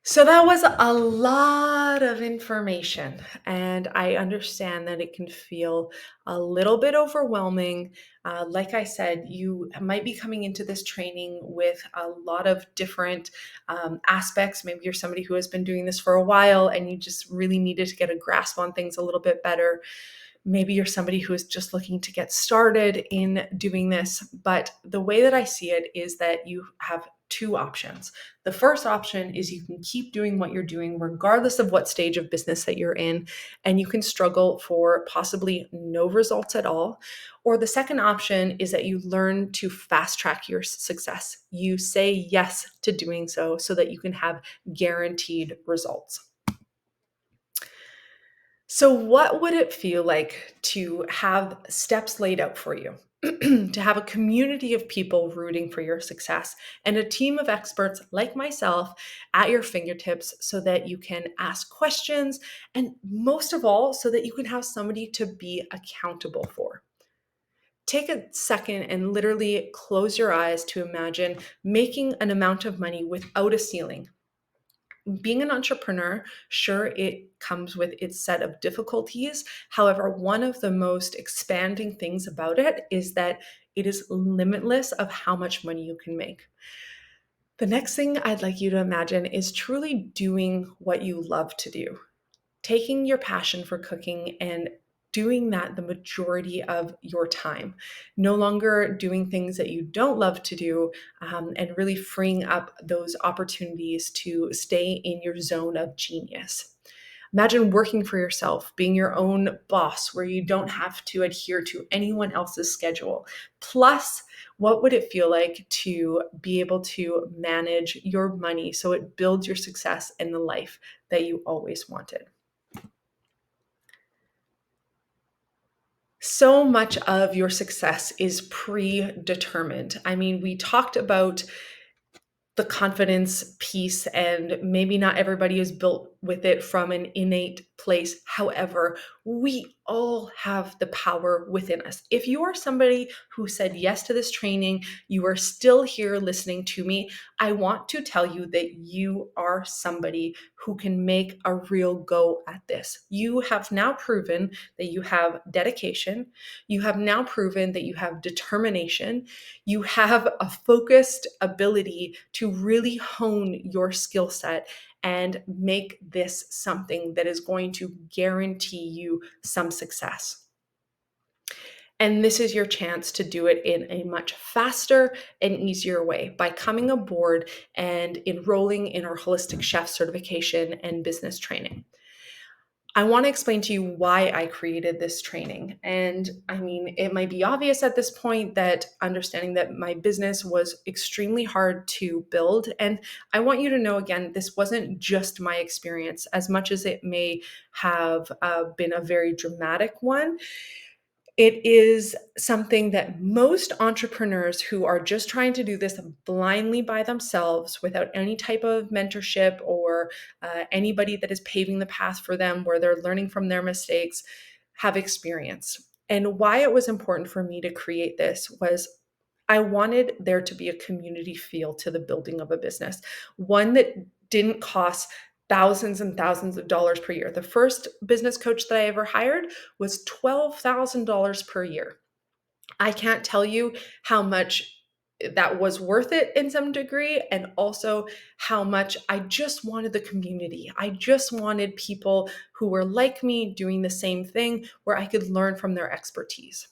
So that was a lot of information, and I understand that it can feel a little bit overwhelming. Like I said, you might be coming into this training with a lot of different aspects. Maybe you're somebody who has been doing this for a while and you just really needed to get a grasp on things a little bit better. Maybe you're somebody who is just looking to get started in doing this. But the way that I see it is that you have two options. The first option is you can keep doing what you're doing, regardless of what stage of business that you're in, and you can struggle for possibly no results at all. Or the second option is that you learn to fast track your success. You say yes to doing so that you can have guaranteed results. So, what would it feel like to have steps laid out for you? To have a community of people rooting for your success and a team of experts like myself at your fingertips so that you can ask questions and, most of all, so that you can have somebody to be accountable for. Take a second and literally close your eyes to imagine making an amount of money without a ceiling. Being an entrepreneur, sure, it comes with its set of difficulties. However, one of the most expanding things about it is that it is limitless of how much money you can make. The next thing I'd like you to imagine is truly doing what you love to do, taking your passion for cooking and doing that the majority of your time, no longer doing things that you don't love to do, and really freeing up those opportunities to stay in your zone of genius. Imagine working for yourself, being your own boss, where you don't have to adhere to anyone else's schedule. Plus, what would it feel like to be able to manage your money so it builds your success in the life that you always wanted? So much of your success is predetermined. I mean, we talked about the confidence piece, and maybe not everybody is built with it from an innate place. However, we all have the power within us. If you are somebody who said yes to this training, you are still here listening to me, I want to tell you that you are somebody who can make a real go at this. You have now proven that you have dedication. You have now proven that you have determination. You have a focused ability to really hone your skill set and make this something that is going to guarantee you some success. And this is your chance to do it in a much faster and easier way by coming aboard and enrolling in our Holistic Chef certification and business training. I want to explain to you why I created this training. And I mean, it might be obvious at this point that understanding that my business was extremely hard to build. And I want you to know again, this wasn't just my experience, as much as it may have been a very dramatic one. It is something that most entrepreneurs who are just trying to do this blindly by themselves without any type of mentorship or anybody that is paving the path for them, where they're learning from their mistakes, have experienced. And why it was important for me to create this was I wanted there to be a community feel to the building of a business, one that didn't cost thousands and thousands of dollars per year. The first business coach that I ever hired was $12,000 per year. I can't tell you how much that was worth it in some degree, and also how much I just wanted the community. I just wanted people who were like me doing the same thing where I could learn from their expertise.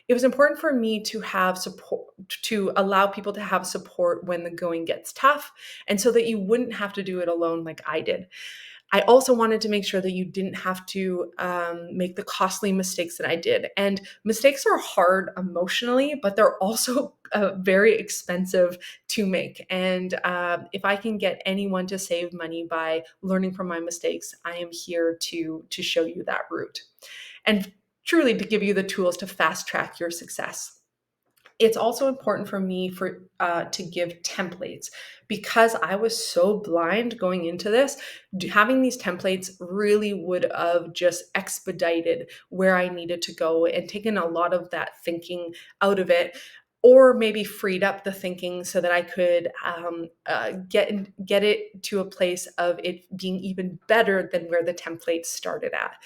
It was important for me to have support, to allow people to have support when the going gets tough, and so that you wouldn't have to do it alone like I did. I also wanted to make sure that you didn't have to make the costly mistakes that I did. And mistakes are hard emotionally, but they're also very expensive to make. And if I can get anyone to save money by learning from my mistakes, I am here to show you that route, and truly to give you the tools to fast track your success. It's also important for me to give templates, because I was so blind going into this. Having these templates really would have just expedited where I needed to go and taken a lot of that thinking out of it, or maybe freed up the thinking so that I could get it to a place of it being even better than where the templates started at.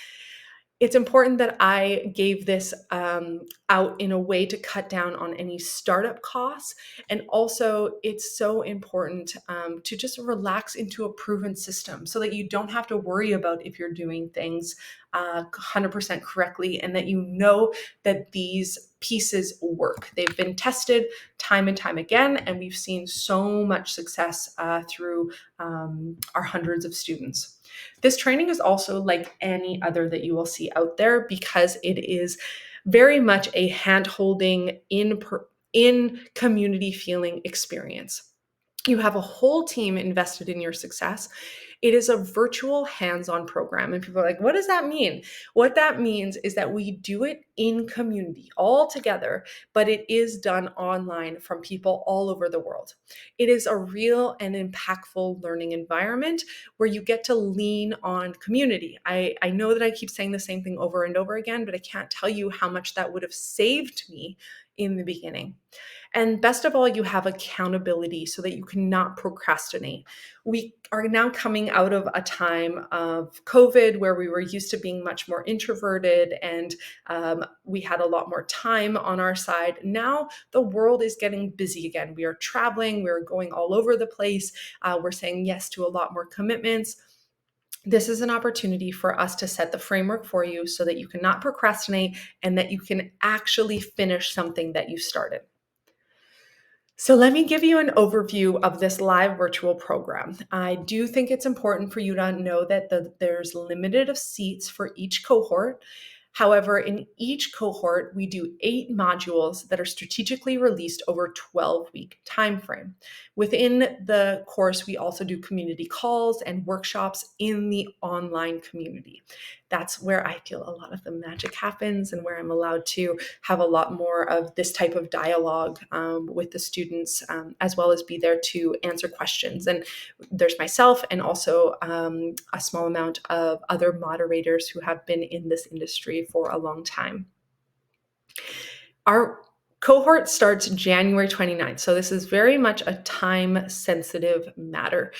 It's important that I gave this out in a way to cut down on any startup costs. And also, it's so important to just relax into a proven system so that you don't have to worry about if you're doing things 100% correctly, and that you know that these pieces work. They've been tested time and time again, and we've seen so much success through our hundreds of students. This training is also like any other that you will see out there, because it is very much a hand-holding in community feeling experience. You have a whole team invested in your success. It is a virtual hands-on program. And people are like, what does that mean? What that means is that we do it in community all together, but it is done online from people all over the world. It is a real and impactful learning environment where you get to lean on community. I know that I keep saying the same thing over and over again, but I can't tell you how much that would have saved me in the beginning. And best of all, you have accountability so that you cannot procrastinate. We are now coming out of a time of COVID where we were used to being much more introverted, and we had a lot more time on our side. Now the world is getting busy again. We are traveling, we're going all over the place. We're saying yes to a lot more commitments. This is an opportunity for us to set the framework for you so that you cannot procrastinate and that you can actually finish something that you started. So let me give you an overview of this live virtual program. I do think it's important for you to know that there's limited of seats for each cohort. However, in each cohort, we do 8 modules that are strategically released over a 12-week timeframe. Within the course, we also do community calls and workshops in the online community. That's where I feel a lot of the magic happens, and where I'm allowed to have a lot more of this type of dialogue with the students, as well as be there to answer questions. And there's myself and also a small amount of other moderators who have been in this industry for a long time. Our cohort starts January 29th. So this is very much a time-sensitive matter.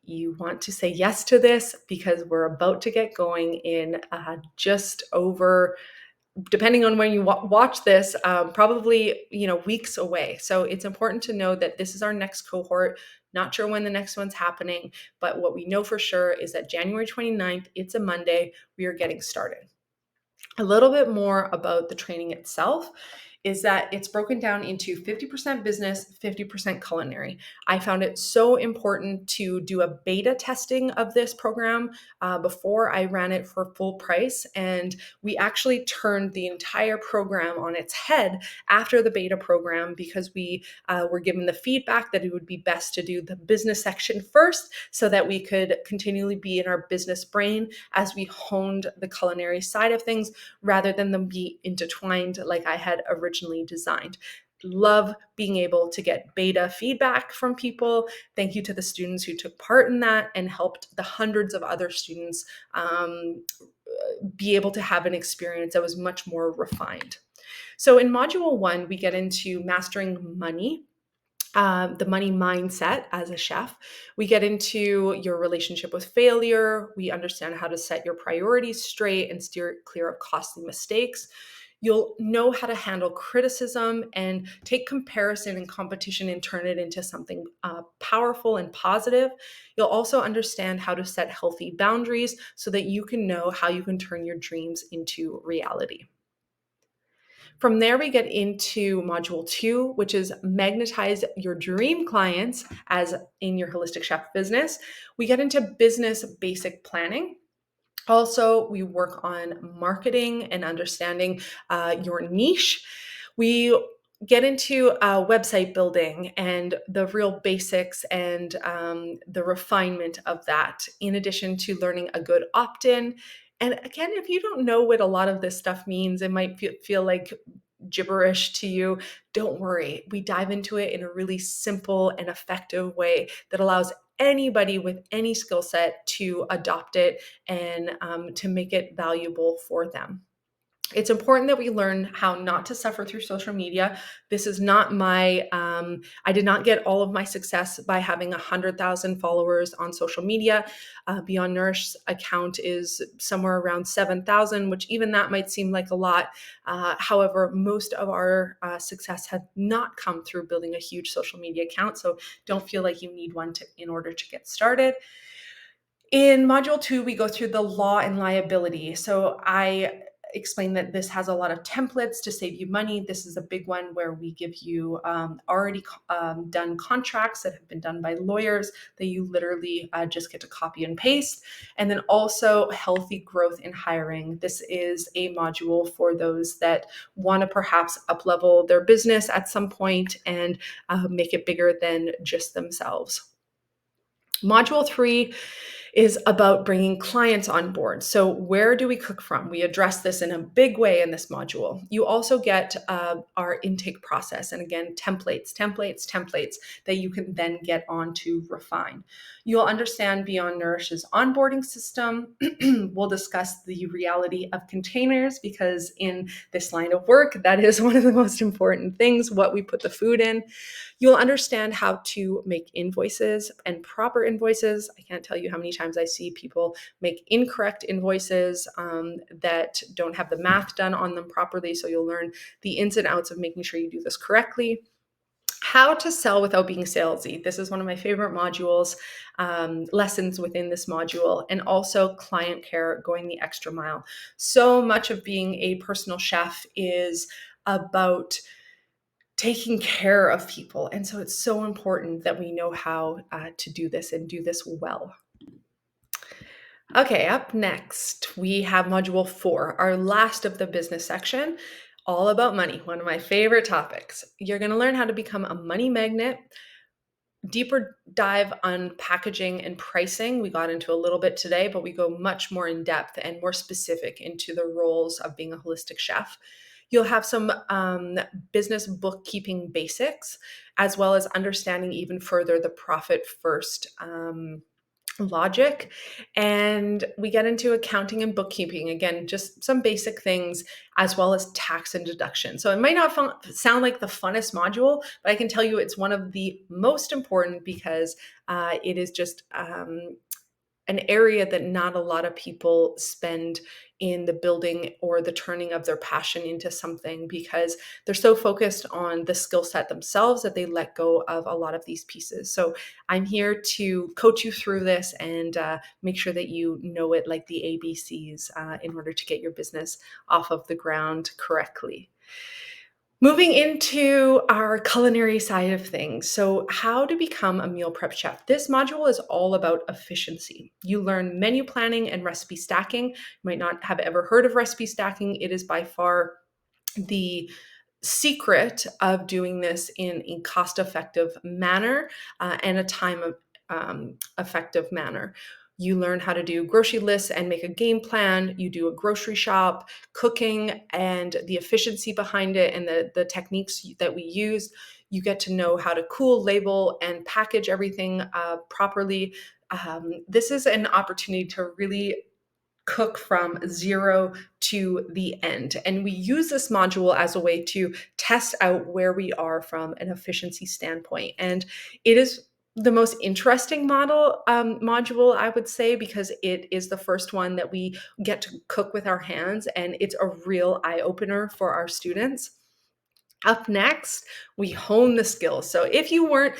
You want to say yes to this because we're about to get going in just over, depending on when you watch this, probably weeks away. So it's important to know that this is our next cohort. Not sure when the next one's happening, but what we know for sure is that January 29th, it's a Monday, we are getting started. A little bit more about the training itself. is that it's broken down into 50% business, 50% culinary. I found it so important to do a beta testing of this program before I ran it for full price. And we actually turned the entire program on its head after the beta program because we were given the feedback that it would be best to do the business section first so that we could continually be in our business brain as we honed the culinary side of things rather than them be intertwined like I had originally designed. Love being able to get beta feedback from people. Thank you to the students who took part in that and helped the hundreds of other students be able to have an experience that was much more refined. So in module 1, we get into mastering money, the money mindset as a chef. We get into your relationship with failure. We understand how to set your priorities straight and steer clear of costly mistakes. You'll know how to handle criticism and take comparison and competition and turn it into something powerful and positive. You'll also understand how to set healthy boundaries so that you can know how you can turn your dreams into reality. From there, we get into module 2, which is magnetize your dream clients as in your holistic chef business. We get into business basic planning. Also, we work on marketing and understanding your niche. We get into website building and the real basics and the refinement of that, in addition to learning a good opt-in. And again, if you don't know what a lot of this stuff means, it might feel like gibberish to you. Don't worry. We dive into it in a really simple and effective way that allows anybody with any skill set to adopt it and to make it valuable for them. It's important that we learn how not to suffer through social media. This is not I did not get all of my success by having 100,000 followers on social media. Beyond Nourish's account is somewhere around 7,000, which even that might seem like a lot. However, most of our success had not come through building a huge social media account. So don't feel like you need one in order to get started. In module 2, we go through the law and liability. So I explain that this has a lot of templates to save you money. This is a big one where we give you already done contracts that have been done by lawyers that you literally just get to copy and paste. And then also healthy growth in hiring. This is a module for those that want to perhaps up-level their business at some point and make it bigger than just themselves. Module 3 is about bringing clients on board. So where do we cook from? We address this in a big way in this module. You also get our intake process. And again, templates that you can then get on to refine. You'll understand Beyond Nourish's onboarding system. We'll discuss the reality of containers because in this line of work, that is one of the most important things, what we put the food in. You'll understand how to make invoices and proper invoices. I can't tell you how many times I see people make incorrect invoices that don't have the math done on them properly. So you'll learn the ins and outs of making sure you do this correctly. How to sell without being salesy. This is one of my favorite modules, lessons within this module, and also client care, going the extra mile. So much of being a personal chef is about taking care of people. And so it's so important that we know how to do this and do this well. Okay, up next, we have module 4, our last of the business section, all about money, one of my favorite topics. You're going to learn how to become a money magnet, deeper dive on packaging and pricing. We got into a little bit today, but we go much more in depth and more specific into the roles of being a holistic chef. You'll have some business bookkeeping basics, as well as understanding even further the profit first logic. And we get into accounting and bookkeeping. Again, just some basic things, as well as tax and deduction. So it might not sound like the funnest module, but I can tell you it's one of the most important because it is just an area that not a lot of people spend in the building or the turning of their passion into something because they're so focused on the skill set themselves that they let go of a lot of these pieces. So I'm here to coach you through this and make sure that you know it like the ABCs in order to get your business off of the ground correctly. Moving into our culinary side of things. So, how to become a meal prep chef. This module is all about efficiency. You learn menu planning and recipe stacking. You might not have ever heard of recipe stacking. It is by far the secret of doing this in a cost effective manner and a time effective manner. You learn how to do grocery lists and make a game plan. You do a grocery shop, cooking, and the efficiency behind it and the techniques that we use. You get to know how to cool, label, and package everything properly. This is an opportunity to really cook from zero to the end. And we use this module as a way to test out where we are from an efficiency standpoint. And it is the most interesting module, I would say, because it is the first one that we get to cook with our hands, and it's a real eye opener for our students. Up next, we hone the skills. So if you weren't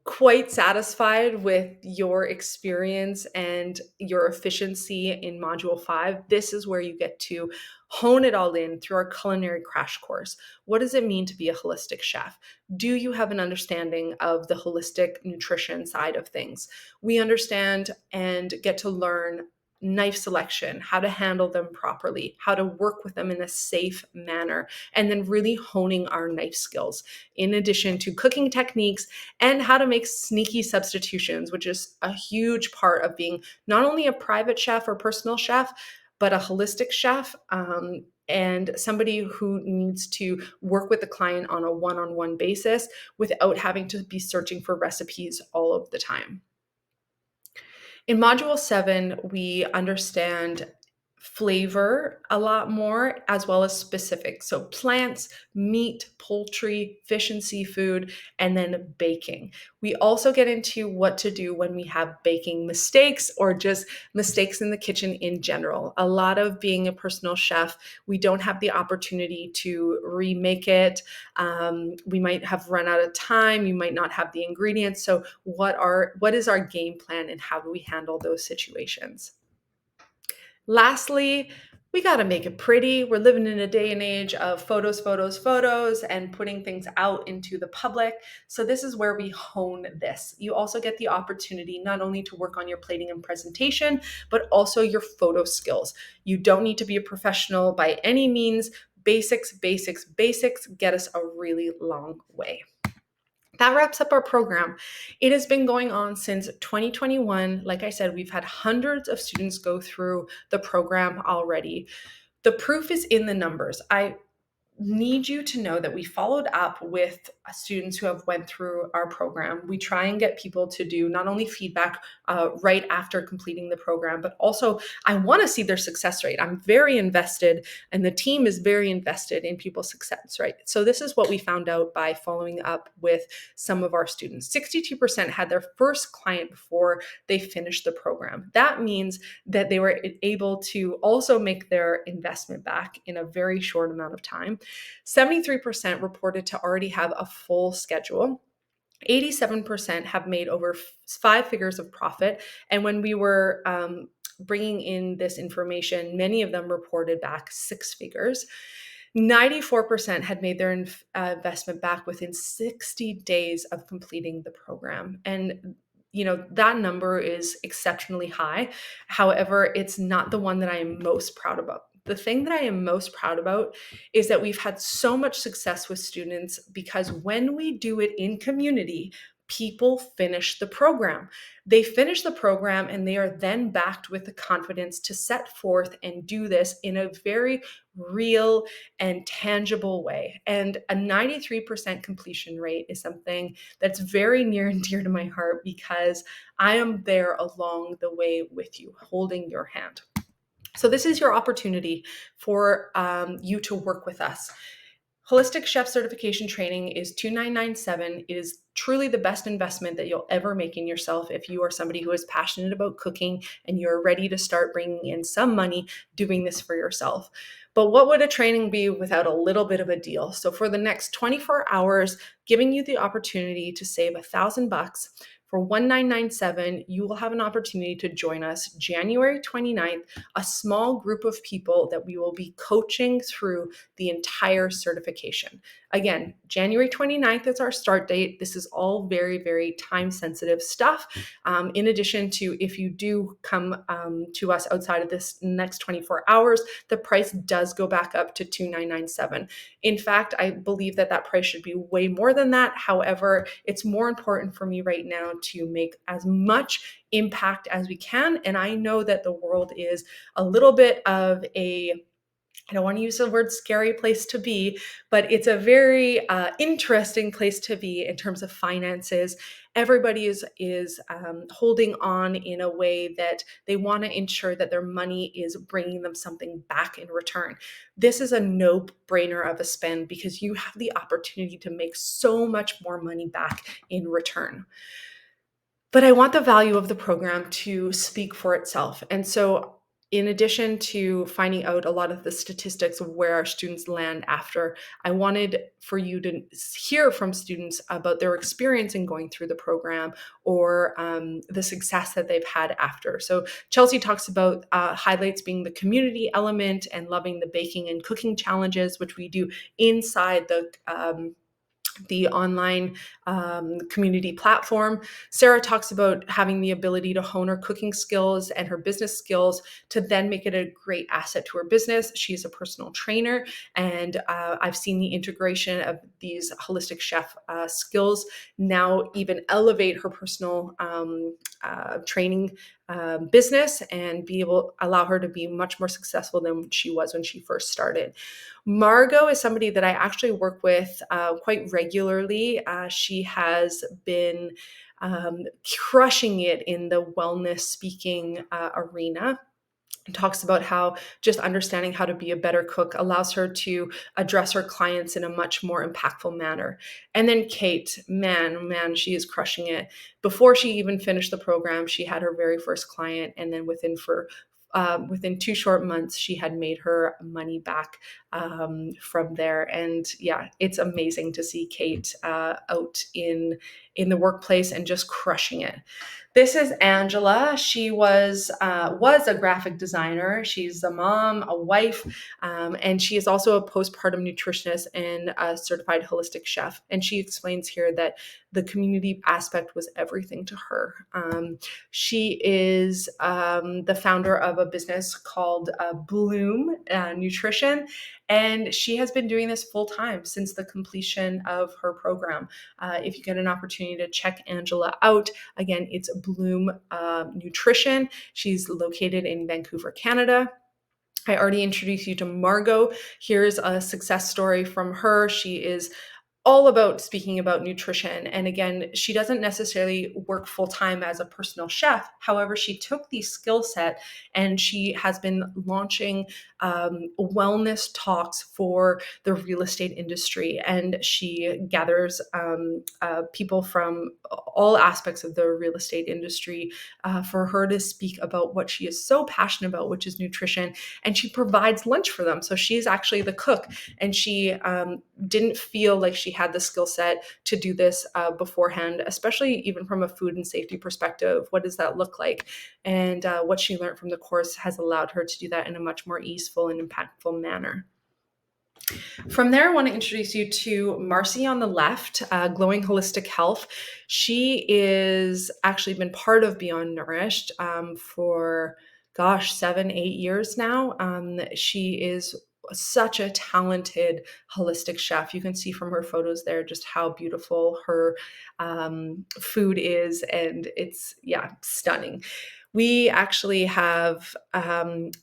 quite satisfied with your experience and your efficiency in Module 5, this is where you get to hone it all in through our culinary crash course. What does it mean to be a holistic chef? Do you have an understanding of the holistic nutrition side of things? We understand and get to learn knife selection, how to handle them properly, how to work with them in a safe manner, and then really honing our knife skills, in addition to cooking techniques and how to make sneaky substitutions, which is a huge part of being not only a private chef or personal chef, but a holistic chef. And somebody who needs to work with the client on a one-on-one basis without having to be searching for recipes all of the time. In Module 7, we understand flavor a lot more as well as specifics. So plants, meat, poultry, fish and seafood, and then baking. We also get into what to do when we have baking mistakes or just mistakes in the kitchen in general. A lot of being a personal chef, we don't have the opportunity to remake it. We might have run out of time. You might not have the ingredients. So what is our game plan and how do we handle those situations? Lastly, we got to make it pretty. We're living in a day and age of photos, photos, photos, and putting things out into the public. So this is where we hone this. You also get the opportunity not only to work on your plating and presentation, but also your photo skills. You don't need to be a professional by any means. Basics, basics, basics get us a really long way. That wraps up our program. It has been going on since 2021. Like I said, we've had hundreds of students go through the program already. The proof is in the numbers. I need you to know that we followed up with students who have went through our program. We try and get people to do not only feedback right after completing the program, but also I want to see their success rate. I'm very invested and the team is very invested in people's success rate. So this is what we found out by following up with some of our students. 62% had their first client before they finished the program. That means that they were able to also make their investment back in a very short amount of time. 73% reported to already have a full schedule. 87% have made over 5 figures of profit. And when we were bringing in this information, many of them reported back 6 figures. 94% had made their investment back within 60 days of completing the program. And that number is exceptionally high. However, it's not the one that I am most proud about. The thing that I am most proud about is that we've had so much success with students because when we do it in community, people finish the program. They finish the program and they are then backed with the confidence to set forth and do this in a very real and tangible way. And a 93% completion rate is something that's very near and dear to my heart because I am there along the way with you, holding your hand. So this is your opportunity for you to work with us. Holistic Chef Certification Training is $2,997. It is truly the best investment that you'll ever make in yourself if you are somebody who is passionate about cooking and you're ready to start bringing in some money doing this for yourself. But what would a training be without a little bit of a deal? So for the next 24 hours, giving you the opportunity to save $1,000 for $1,997, you will have an opportunity to join us January 29th, a small group of people that we will be coaching through the entire certification. again, January 29th is our start date. This is all very, very time sensitive stuff. In addition to, if you do come to us outside of this next 24 hours, the price does go back up to $2,997. In fact, I believe that price should be way more than that. However, it's more important for me right now to make as much impact as we can. And I know that the world is a little bit of I don't want to use the word scary place to be, but it's a very interesting place to be in terms of finances. Everybody is holding on in a way that they want to ensure that their money is bringing them something back in return. This is a no-brainer of a spend because you have the opportunity to make so much more money back in return. But I want the value of the program to speak for itself. And so, in addition to finding out a lot of the statistics of where our students land after, I wanted for you to hear from students about their experience in going through the program or the success that they've had after. So, Chelsea talks about highlights being the community element and loving the baking and cooking challenges, which we do inside the online community platform. Sarah talks about having the ability to hone her cooking skills and her business skills to then make it a great asset to her business. She's a personal trainer, and I've seen the integration of these holistic chef skills now even elevate her personal training business and allow her to be much more successful than she was when she first started. Margot is somebody that I actually work with quite regularly. She has been crushing it in the wellness speaking arena. Talks about how just understanding how to be a better cook allows her to address her clients in a much more impactful manner. And then Kate, man, she is crushing it. Before she even finished the program, she had her very first client, and then within 2 short months, she had made her money back from there. And yeah, it's amazing to see Kate out in the workplace and just crushing it. This is Angela. She was a graphic designer. She's a mom, a wife, and she is also a postpartum nutritionist and a certified holistic chef. And she explains here that the community aspect was everything to her. She is the founder of a business called Bloom Nutrition, and she has been doing this full time since the completion of her program. If you get an opportunity to check Angela out, again, it's Bloom Nutrition. She's located in Vancouver, Canada. I already introduced you to Margot. Here's a success story from her. She is all about speaking about nutrition. And again, she doesn't necessarily work full time as a personal chef. However, she took the skill set and she has been launching wellness talks for the real estate industry. And she gathers people from all aspects of the real estate industry for her to speak about what she is so passionate about, which is nutrition. And she provides lunch for them. So she's actually the cook, and she didn't feel like she had the skill set to do this beforehand, especially even from a food and safety perspective. What does that look like? And what she learned from the course has allowed her to do that in a much more easeful and impactful manner. From there, I want to introduce you to Marcy on the left, Glowing Holistic Health. She is actually been part of Beyond Nourished for, 7-8 years now. She is such a talented holistic chef. You can see from her photos there just how beautiful her food is, and it's, stunning. We actually have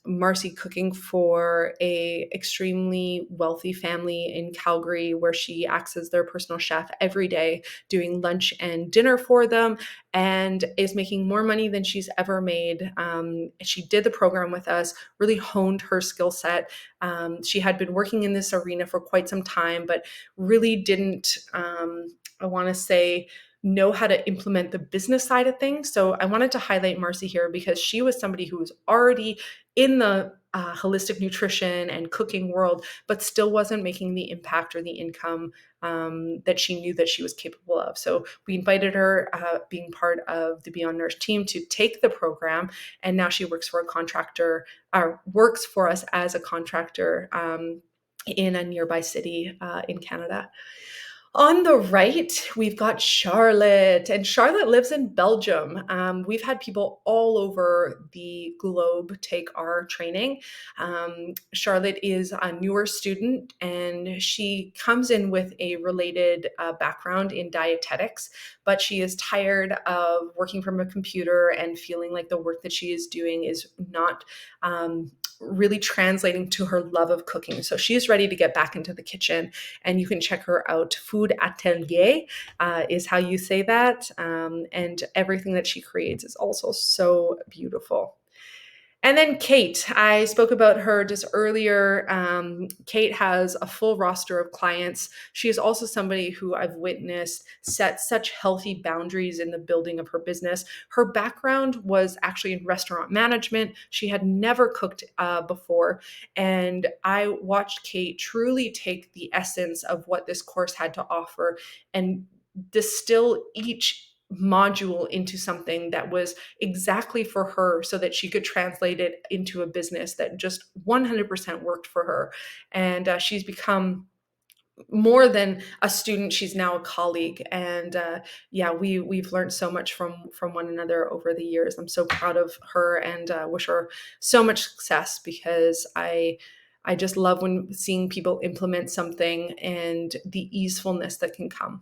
Marcy cooking for a extremely wealthy family in Calgary, where she acts as their personal chef every day, doing lunch and dinner for them, and is making more money than she's ever made. She did the program with us, really honed her skill set. She had been working in this arena for quite some time, but really didn't, I want to say, know how to implement the business side of things. So I wanted to highlight Marcy here because she was somebody who was already in the holistic nutrition and cooking world, but still wasn't making the impact or the income that she knew that she was capable of. So we invited her, being part of the Beyond Nourish team, to take the program, and now she works for a contractor, or works for us as a contractor. in a nearby city in Canada. On the right, we've got Charlotte, and Charlotte lives in Belgium. We've had people all over the globe take our training. Charlotte is a newer student, and she comes in with a related background in dietetics, but she is tired of working from a computer and feeling like the work that she is doing is not really translating to her love of cooking. So she's ready to get back into the kitchen, and you can check her out. Food Atelier is how you say that. And everything that she creates is also so beautiful. And then Kate, I spoke about her just earlier. Kate has a full roster of clients. She is also somebody who I've witnessed set such healthy boundaries in the building of her business. Her background was actually in restaurant management. She had never cooked before. And I watched Kate truly take the essence of what this course had to offer and distill each module into something that was exactly for her so that she could translate it into a business that just 100% worked for her. And she's become more than a student. She's now a colleague. And yeah, we've learned so much from one another over the years. I'm so proud of her, and wish her so much success, because I just love when seeing people implement something and the easefulness that can come.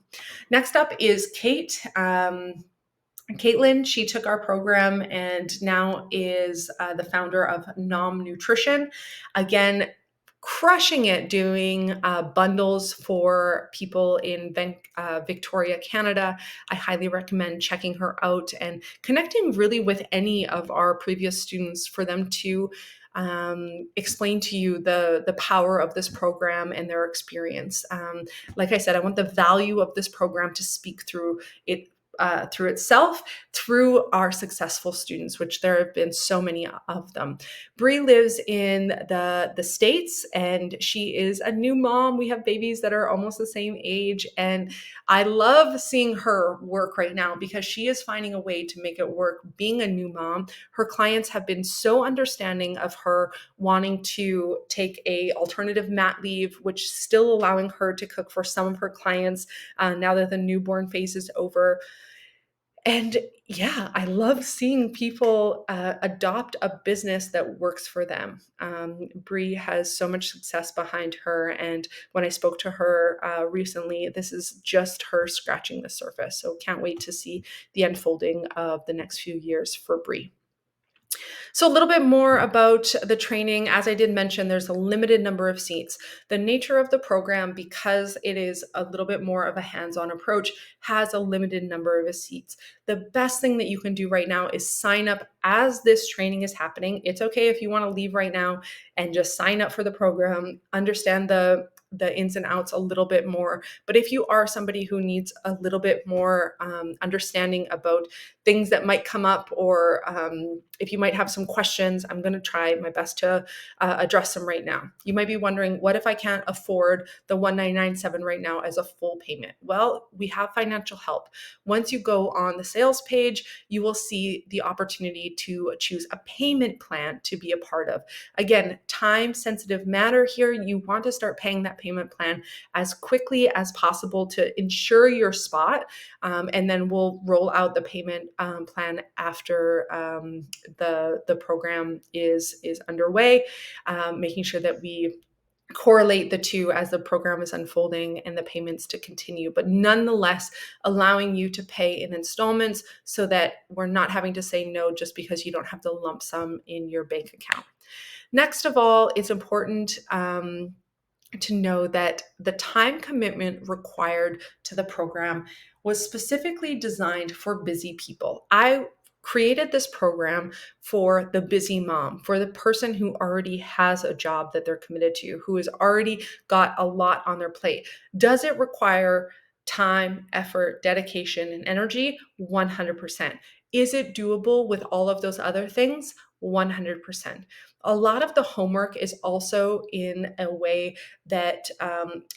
Next up is Kate. Caitlin, she took our program and now is the founder of Nom Nutrition. Again, crushing it doing bundles for people in Victoria, Canada. I highly recommend checking her out and connecting really with any of our previous students for them to explain to you the power of this program and their experience. Like I said, I want the value of this program to speak through it, through itself, through our successful students, which there have been so many of them. Bree lives in the States, and she is a new mom. We have babies that are almost the same age, and I love seeing her work right now because she is finding a way to make it work being a new mom. Her clients have been so understanding of her wanting to take a alternative mat leave, which is still allowing her to cook for some of her clients now that the newborn phase is over. And yeah, I love seeing people adopt a business that works for them. Bree has so much success behind her. And when I spoke to her recently, this is just her scratching the surface. So can't wait to see the unfolding of the next few years for Bree. So, a little bit more about the training. As I did mention, there's a limited number of seats. The nature of the program, because it is a little bit more of a hands-on approach, has a limited number of seats. The best thing that you can do right now is sign up as this training is happening. It's okay if you want to leave right now and just sign up for the program, understand the ins and outs a little bit more. But if you are somebody who needs a little bit more understanding about things that might come up, or if you might have some questions, I'm going to try my best to address them right now. You might be wondering, what if I can't afford the $1,997 right now as a full payment? Well, we have financial help. Once you go on the sales page, you will see the opportunity to choose a payment plan to be a part of. Again, time sensitive matter here. You want to start paying that payment plan as quickly as possible to ensure your spot, and then we'll roll out the payment plan after the program is underway, making sure that we correlate the two as the program is unfolding and the payments to continue, but nonetheless allowing you to pay in installments so that we're not having to say no just because you don't have the lump sum in your bank account. Next of all, it's important to know that the time commitment required to the program was specifically designed for busy people. I created this program for the busy mom, for the person who already has a job that they're committed to, who has already got a lot on their plate. Does it require time, effort, dedication, and energy? 100%. Is it doable with all of those other things? 100%. A lot of the homework is also in a way that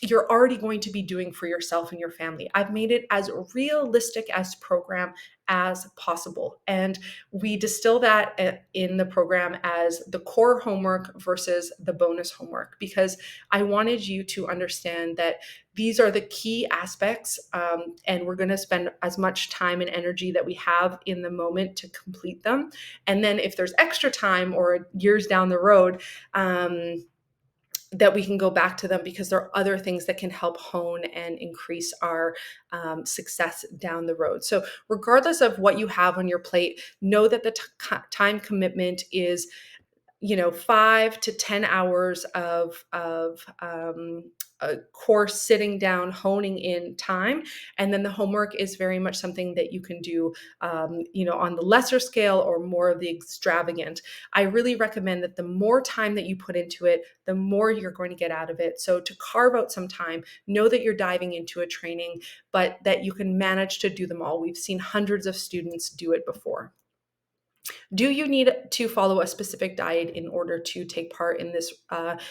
you're already going to be doing for yourself and your family. I've made it as realistic as program as possible. And we distill that in the program as the core homework versus the bonus homework, because I wanted you to understand that these are the key aspects, and we're going to spend as much time and energy that we have in the moment to complete them. And then if there's extra time or years down the road, that we can go back to them, because there are other things that can help hone and increase our success down the road. So regardless of what you have on your plate, know that the time commitment is 5 to 10 hours of a course sitting down, honing in time. And then the homework is very much something that you can do, on the lesser scale or more of the extravagant. I really recommend that the more time that you put into it, the more you're going to get out of it. So to carve out some time, know that you're diving into a training, but that you can manage to do them all. We've seen hundreds of students do it before. Do you need to follow a specific diet in order to take part in this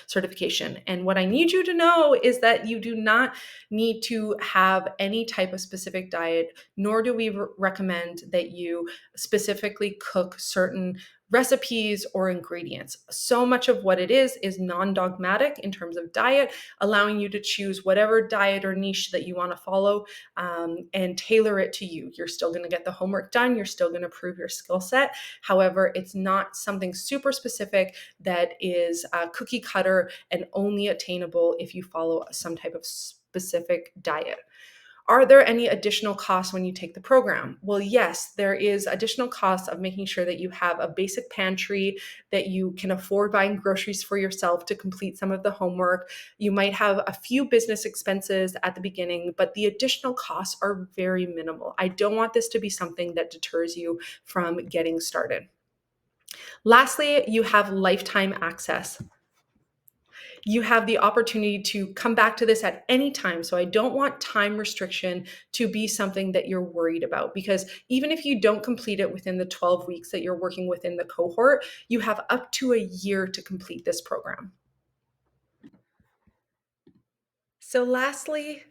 certification? And what I need you to know is that you do not need to have any type of specific diet, nor do we recommend that you specifically cook certain recipes or ingredients. So much of what it is non-dogmatic in terms of diet, allowing you to choose whatever diet or niche that you want to follow, and tailor it to you. You're still going to get the homework done. You're still going to prove your skill set. However, it's not something super specific that is cookie cutter and only attainable if you follow some type of specific diet. Are there any additional costs when you take the program? Well, yes, there is additional costs of making sure that you have a basic pantry, that you can afford buying groceries for yourself to complete some of the homework. You might have a few business expenses at the beginning, but the additional costs are very minimal. I don't want this to be something that deters you from getting started. Lastly, you have lifetime access. You have the opportunity to come back to this at any time. So I don't want time restriction to be something that you're worried about, because even if you don't complete it within the 12 weeks that you're working within the cohort, you have up to a year to complete this program. So lastly,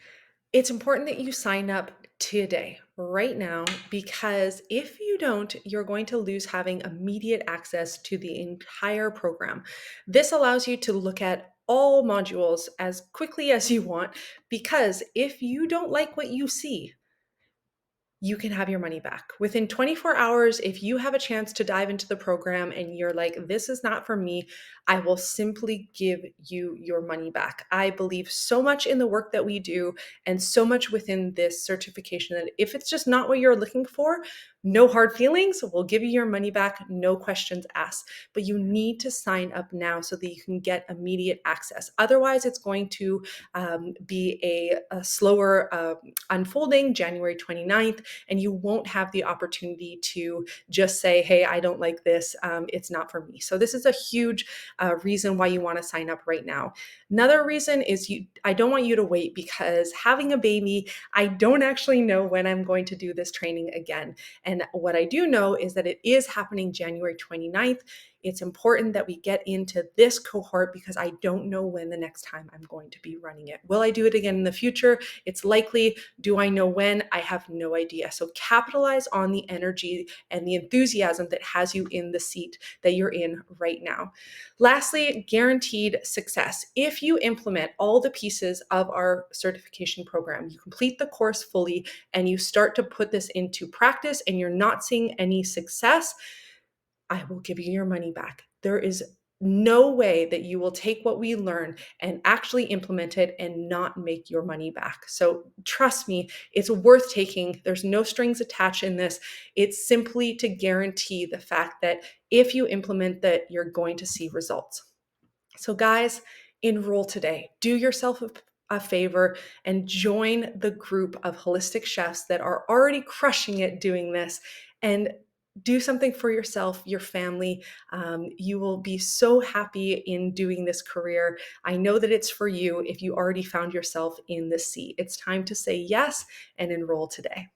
it's important that you sign up today, right now, because if you don't, you're going to lose having immediate access to the entire program. This allows you to look at all modules as quickly as you want, because if you don't like what you see, you can have your money back. Within 24 hours, if you have a chance to dive into the program and you're like, this is not for me, I will simply give you your money back. I believe so much in the work that we do and so much within this certification that if it's just not what you're looking for, no hard feelings, we'll give you your money back, no questions asked. But you need to sign up now so that you can get immediate access. Otherwise, it's going to be a slower unfolding January 29th, and you won't have the opportunity to just say, hey, I don't like this. It's not for me. So this is a huge reason why you want to sign up right now. Another reason is I don't want you to wait, because having a baby, I don't actually know when I'm going to do this training again. And what I do know is that it is happening January 29th. It's important that we get into this cohort, because I don't know when the next time I'm going to be running it. Will I do it again in the future? It's likely. Do I know when? I have no idea. So capitalize on the energy and the enthusiasm that has you in the seat that you're in right now. Lastly, guaranteed success. If you implement all the pieces of our certification program, you complete the course fully, and you start to put this into practice and you're not seeing any success, I will give you your money back. There is no way that you will take what we learn and actually implement it and not make your money back. So trust me, it's worth taking. There's no strings attached in this. It's simply to guarantee the fact that if you implement that, you're going to see results. So guys, enroll today. Do yourself a favor and join the group of holistic chefs that are already crushing it doing this, and do something for yourself, your family. You will be so happy in doing this career. I know that it's for you if you already found yourself in this seat. It's time to say yes and enroll today.